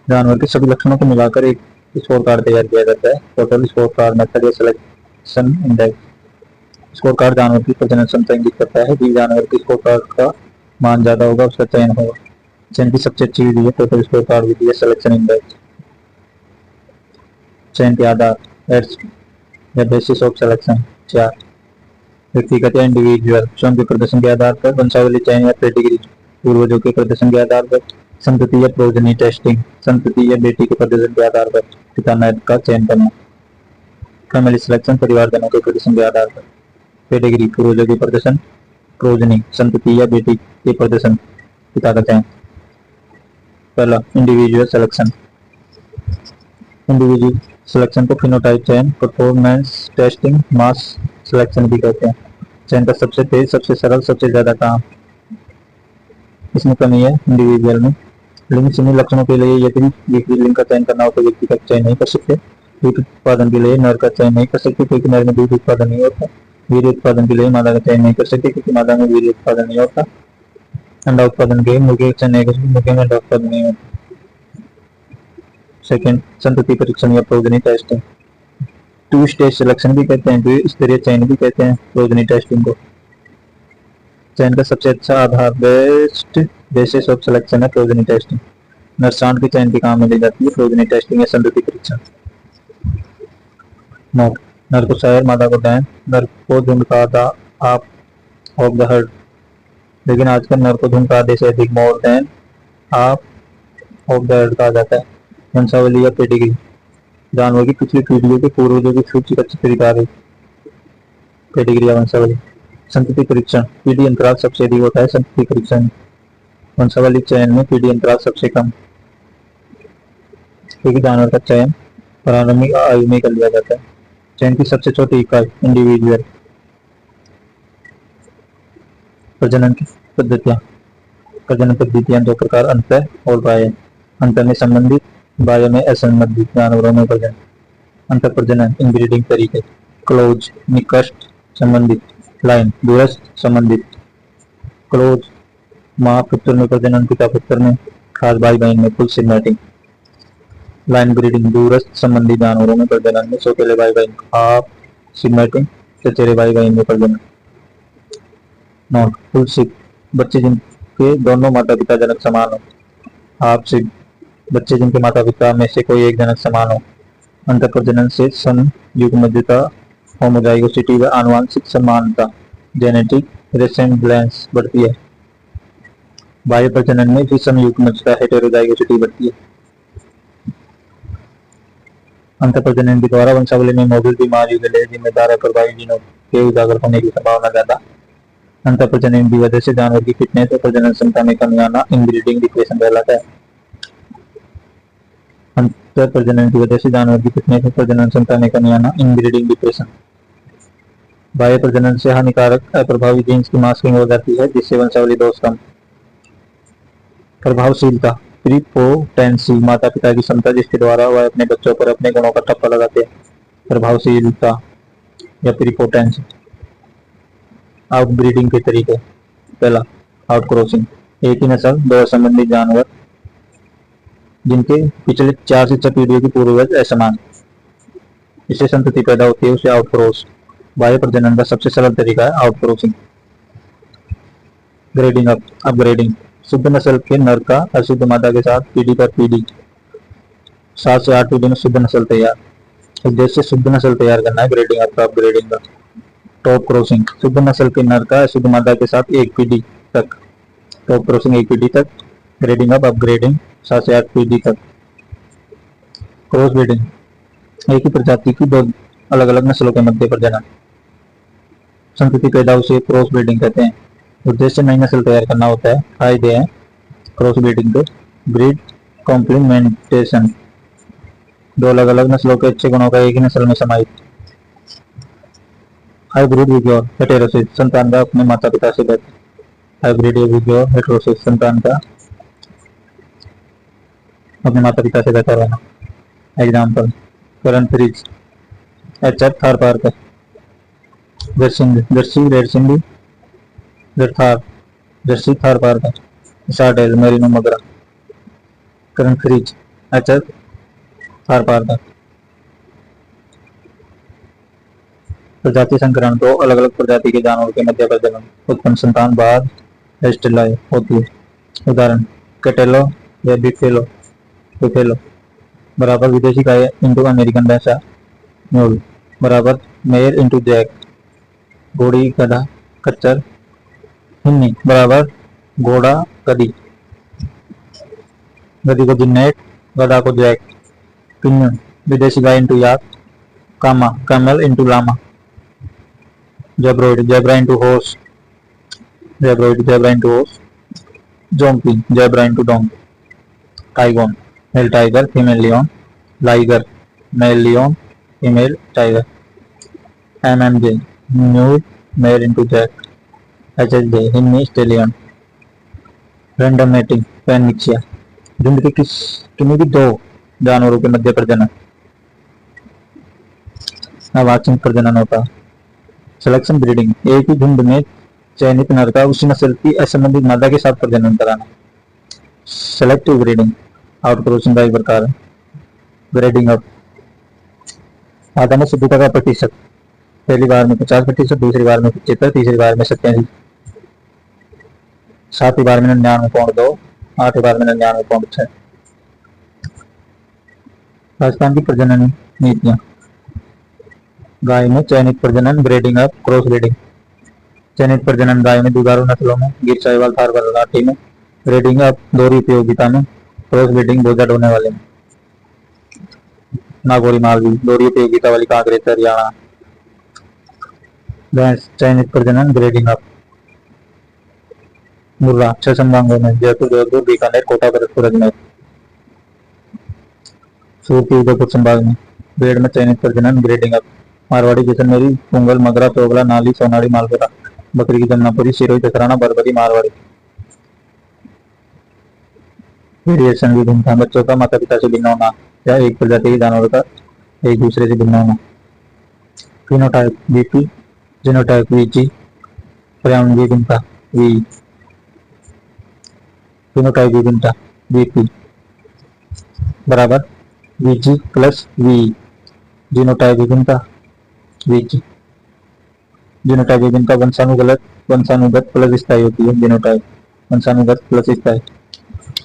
जानवर के सभी लक्षणों को मिलाकर एक स्कोर कार्ड तैयार किया जाता है। टोटल स्कोर कार्ड मेथड या सिलेक्शन इंडेक्स। स्कोर कार्ड जानवर की प्रजनन क्षमता इंगित करता है। यदि जानवर के स्कोर कार्ड का मान ज्यादा होगा उसका चयन होगा। चयन की सबसे अच्छी विधि है टोटल स्कोर कार्ड विधि या सिलेक्शन इंडेक्स। चयन के आधार एड्स या बेसिस ऑफ सिलेक्शन 4, व्यक्तिगत या इंडिविजुअल, स्वयं के प्रदर्शन के आधार पर, वंशावली चयन या पेडिग्री, पूर्वजों के प्रदर्शन के आधार पर, संतति या प्रोजनी टेस्टिंग, संतति या बेटी के प्रदर्शन के आधार पर पिता नर का चयन करना। फैमिली सिलेक्शन, परिवारजनों के प्रदर्शन के आधार पर, पेडिग्री, पूर्वजों के प्रदर्शन, प्रोजनी, संतति या बेटी के प्रदर्शन, पिता का चयन। पहला, इंडिविजुअल सिलेक्शन। इंडिविजुअल सिलेक्शन को फिनोटाइप चयन, परफॉर्मेंस टेस्टिंग, मास सिलेक्शन भी कहते हैं। चयन का सबसे तेज, सबसे सरल, सबसे ज्यादा काम। इसमें कमी है इंडिविजुअल में, लिंग समूह लक्षणों के लिए यदि एक लिंग का चयन करना हो तो व्यक्ति का चयन नहीं कर सकते। दूध उत्पादन के लिए नर का चयन नहीं कर सकते क्योंकि नर में दूध उत्पादन नहीं होता। वीर्य उत्पादन के लिए मादा का चयन नहीं कर सकते क्योंकि मादा में वीर्य उत्पादन नहीं होता। अंडा उत्पादन के लिए मुर्गे का चयन नहीं कर सकते, मुर्गे में अंडा उत्पादन नहीं होता। सेकेंड, संतति परीक्षण या progeny testing. Two stage selection भी कहते हैं, द्विस्तरीय चयन भी कहते हैं प्रोजनी टेस्टिंग को। चयन का सबसे अच्छा आधार, बेस्ट बेसिस ऑफ सिलेक्शन है प्रोजनी टेस्टिंग। नरसांड के चयन के काम में ली जाती है प्रोजनी टेस्टिंग या संतति परीक्षण। नोट, नर को शायर, मादा को डैन, नर को झुंड का आधा, आप ऑफ द हर्ड। लेकिन आजकल नर को झुंड का आधे से अधिक, मोर देन, आप ऑफ द हर्ड कहा जाता है। वंशावली या पेडिग्री, जानवर की पिछली पीढ़ियों के पूर्वजों की सूची का चित्रित पेडिग्री या वंशावली। संतति परीक्षण, पीढ़ी अंतराल सबसे अधिक होता है संतति परीक्षण। वंशावली चयन में पीढ़ी अंतराल सबसे कम, क्योंकि जानवर का चयन प्रारंभिक आयु में कर लिया जाता है। चयन की सबसे छोटी इकाई, इंडिविजुअल। प्रजनन की पद्धतियां, प्रजनन पद्धतियां दो प्रकार, अंतर और बाह्य। अंतर में संबंधित, बाह्य में असंबंधित जानवरों में प्रजनन। अंतर प्रजनन, इनब्रीडिंग तरीके, क्लोज निकट संबंधित, लाइन दूरस्थ संबंधित। क्लोज, माँ पुत्र में प्रजनन, पिता पुत्र में, खास भाई बहन में, फुल सिमेटिक। लाइन ब्रीडिंग, दूरस्थ संबंधी जानवरों में प्रजनन में, सौतेले भाई बहन, हाफ सिमेटिक, चचेरे भाई बहन में प्रजनन। नोट, फुल सिप, बच्चे जिनके दोनों माता पिता जनक समान हो। हाफ सिप, बच्चे जिनके माता पिता में से कोई एक जनक समान हो। अंतर प्रजनन से समयुग्मजता, होमोजाइगोसिटी व आनुवंशिक समानता, जेनेटिक रेसेम्बलेंस बढ़ती है। बाह्य प्रजनन में भी समयुग्मजता, हेटेरोजाइगोसिटी बढ़ती है। अंतर प्रजनन के द्वारा वंशावली में मौजूद बीमारियों के लिए जिम्मेदार है प्रभावी जीनों के उजागर होने की संभावना ज्यादा। अंतर प्रजनन की वजह से जानवर की फिटनेस और प्रजनन क्षमता में कमी आना इनब्रीडिंग डिप्रेशन कहलाता है। अंतर प्रजनन की वजह से जानवर की फिटनेस और प्रजनन क्षमता में कमी आना इनब्रीडिंग डिप्रेशन। बाह्य प्रजनन से हानिकारक अप्रभावी जीन्स की मास्किंग हो जाती है जिससे वंशावली दोष कम। प्रभावशीलता, प्रीपोटेंसी, माता पिता की क्षमता जिसके द्वारा वह अपने बच्चों पर अपने गुणों का ठप्पा लगाते हैं। प्रभावशीलता या प्रीपोटेंसी। आउटब्रीडिंग के तरीके, पहला, आउटक्रॉसिंग, एक ही नस्ल दो संबंधित जानवर जिनके पिछले 4 से 6 पीढ़ियों की पूर्वज असमान, इससे संतति पैदा होती है, उसे आउटक्रॉस। बाह्य प्रजनन का सबसे सरल तरीका है आउटक्रॉसिंग। ग्रेडिंग अप, अपग्रेडिंग, शुद्ध नस्ल के नर का अशुद्ध मादा के साथ पीढ़ी पर पीढ़ी 7 से 8 पीढ़ी में शुद्ध नस्ल तैयार। उद्देश्य शुद्ध नस्ल तैयार करना है ग्रेडिंग अप का, अपग्रेडिंग का। टॉप क्रॉसिंग, शुद्ध नस्ल के नर का अशुद्ध मादा के साथ एक पीढ़ी तक। टॉप क्रॉसिंग एक पीढ़ी तक। ग्रेडिंग अप, अपग्रेडिंग 7 से 8 पीढ़ी तक। क्रॉस ब्रीडिंग, एक ही प्रजाति की दो अलग अलग नस्लों के मध्य प्रजनन। संतति पैदा उसे क्रॉस ब्रीडिंग कहते हैं। उद्देश्य नई नस्ल तैयार करना होता है। फायदे हैं क्रॉस ब्रीडिंग के, ब्रीड कॉम्प्लीमेंटेशन, दो अलग अलग नस्लों के अच्छे गुणों का एक ही नस्ल में समाहित। हाइब्रिड विग्योर हेटेरोसिस, संतान का अपने माता पिता से बेहतर। हाइब्रिड विग्योर हेटेरोसिस, संतान का अपने माता पिता से बेहतर होना। Example Karan Fries, HF Tharparkar, Jersey Red Sindhi, जरथार, जर्सी थार पार्कर, शार्डेल Merino Magra. Karan Fries, HF Tharparkar. प्रजाति संकरण, दो अलग अलग प्रजाति के जानवरों के मध्य प्रजनन, उत्पन्न संतान बाद एस्टेलाए होती है। उदाहरण कैटेलो या बिफेलो बराबर विदेशी गाय इंटू अमेरिकन भैंसा म्यूल बराबर मेयर इंटू जैक, घोड़ी गधा खच्चर हिन्नी बराबर घोड़ा गधी, गधी को जिन्नेट, गधा को जैक। पिन्यून विदेशी गाय into yak, cama camel into llama. Zebroid zebra into horse, zebroid zebra into horse. Zonkey zebra into donkey. Tigon male tiger female lion, liger male lion female tiger. MMJ mule male into jack, HSJ hinny stallion. Random mating panmixia, झुंड के किन्हीं भी दो जानवरों के मध्य प्रजनन, अवांछित प्रजनन होता है। सिलेक्शन ब्रीडिंग, एक ही झुंड में चयनित नर का उसी नस्ल की असंबंधित मादा के साथ प्रजनन कराना। सेलेक्टिव ब्रीडिंग, आउटक्रॉसिंग का एक प्रकार है। ग्रेडिंग अप, मादा में शुद्धता का प्रतिशत, पहली बार में 50%, दूसरी बार में 75%, तीसरी बार में 87%, सातवीं बार में 99.2, आठवीं बार में 99.6। राजस्थान की प्रजनन नीतियां, गाय में चयनित प्रजनन ब्रीडिंग अप क्रॉस ब्रीडिंग। चयनित प्रजनन गाय में दुधारू नस्लों में, गिर साहिवाल थार बरगाठी में। ब्रीडिंग अप दोहरी उपयोगिता में, क्रॉस ब्रीडिंग बोझा ढोने वाले में। नागौरी मालवी दोहरी उपयोगिता वाली कांकरेज हरियाणा। भैंस चयनित प्रजनन ब्रीडिंग अप। मुर्रा 6 संभागों में, जयपुर जोधपुर बीकानेर कोटा भरतपुर अजमेर। सूरती उदयपुर संभाग में, भेड़ में चयनित प्रजनन ब्रीडिंग अप। मारवाड़ी जैसलमेरी पुंगल मगरा तोगला नाली सोनाड़ी मालपुरा। बकरी की जमुनापुरी सिरोही दसराना बरबरी मारवाड़ी। वेरिएशन विभिन्नता, बच्चों का माता पिता से भिन्न होना या एक प्रजाति के जानवरों का एक दूसरे से भिन्न होना। फिनोटाइप बीपी, जीनोटाइप वीजी, पर्यावरण विभिन्नता वी। फिनोटाइप विभिन्नता बीपी बराबर वीजी प्लस वी। जीनोटाइप विभिन्नता वीजी। जीनोटाइप विभिन्नता वंशानुगत प्लस स्थायी होती है। जीनोटाइप वंशानुगत प्लस स्थायी।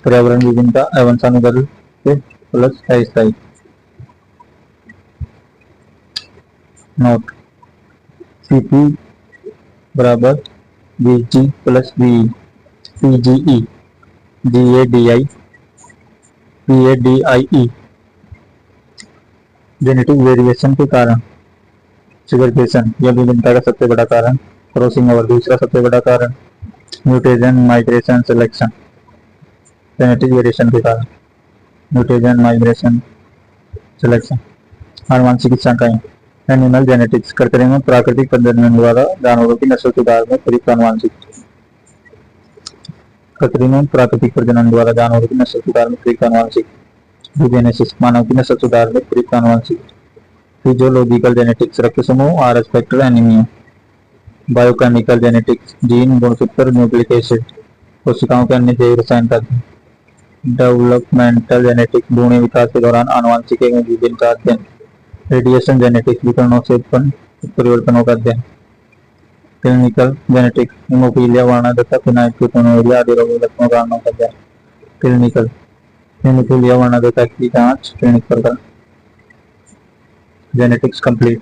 पर्यावरण विभिन्नता अवंशानुगत प्लस अस्थायी। नोट सीपी बराबर V G plus V, P G E, G A D I, P A D I E. Genetic variation के कारण सिगरेशन यह विभिन्नता का सबसे बड़ा कारण। क्रॉसिंग ओवर दूसरा सबसे बड़ा कारण। Mutation migration selection genetic variation के कारण। Mutation migration selection. आनुवंशिक शाखाएं, एनिमल जेनेटिक्स, कृत्रिम और प्राकृतिक प्रजनन द्वारा जानवरों की नस्ल सुधार में प्रयुक्त आनुवंशिक। कृत्रिम और प्राकृतिक प्रजनन द्वारा जानवरों की नस्ल सुधार में प्रयुक्त आनुवंशिक। यूजेनेसिस, मानव की नस्ल सुधार में प्रयुक्त आनुवंशिक। फिजियोलॉजिकल जेनेटिक्स, रक्त समूह आर स्पेक्टर एनीमिया। बायोकेमिकल जेनेटिक्स, जीन गुणसूत्र न्यूक्लिक एसिड, कोशिकाओं के अन्य जैव रसायन तत्व। डेवलपमेंटल जेनेटिक्स, भ्रूण विकास के दौरान आनुवंशिक एवं विभिन्न का अध्ययन। रेडिएशन जेनेटिक्स, विकिरणों से उत्पन्न उत्परिवर्तनों का अध्ययन। क्लिनिकल जेनेटिक्स, हीमोफीलिया वर्णांधता फिनाइल्केटोनुरिया आदि रोगों के लक्षणों कारणों का अध्ययन। क्लिनिकल हीमोफीलिया वर्णांधता की जांच क्लिनिक पर करें। Genetics complete.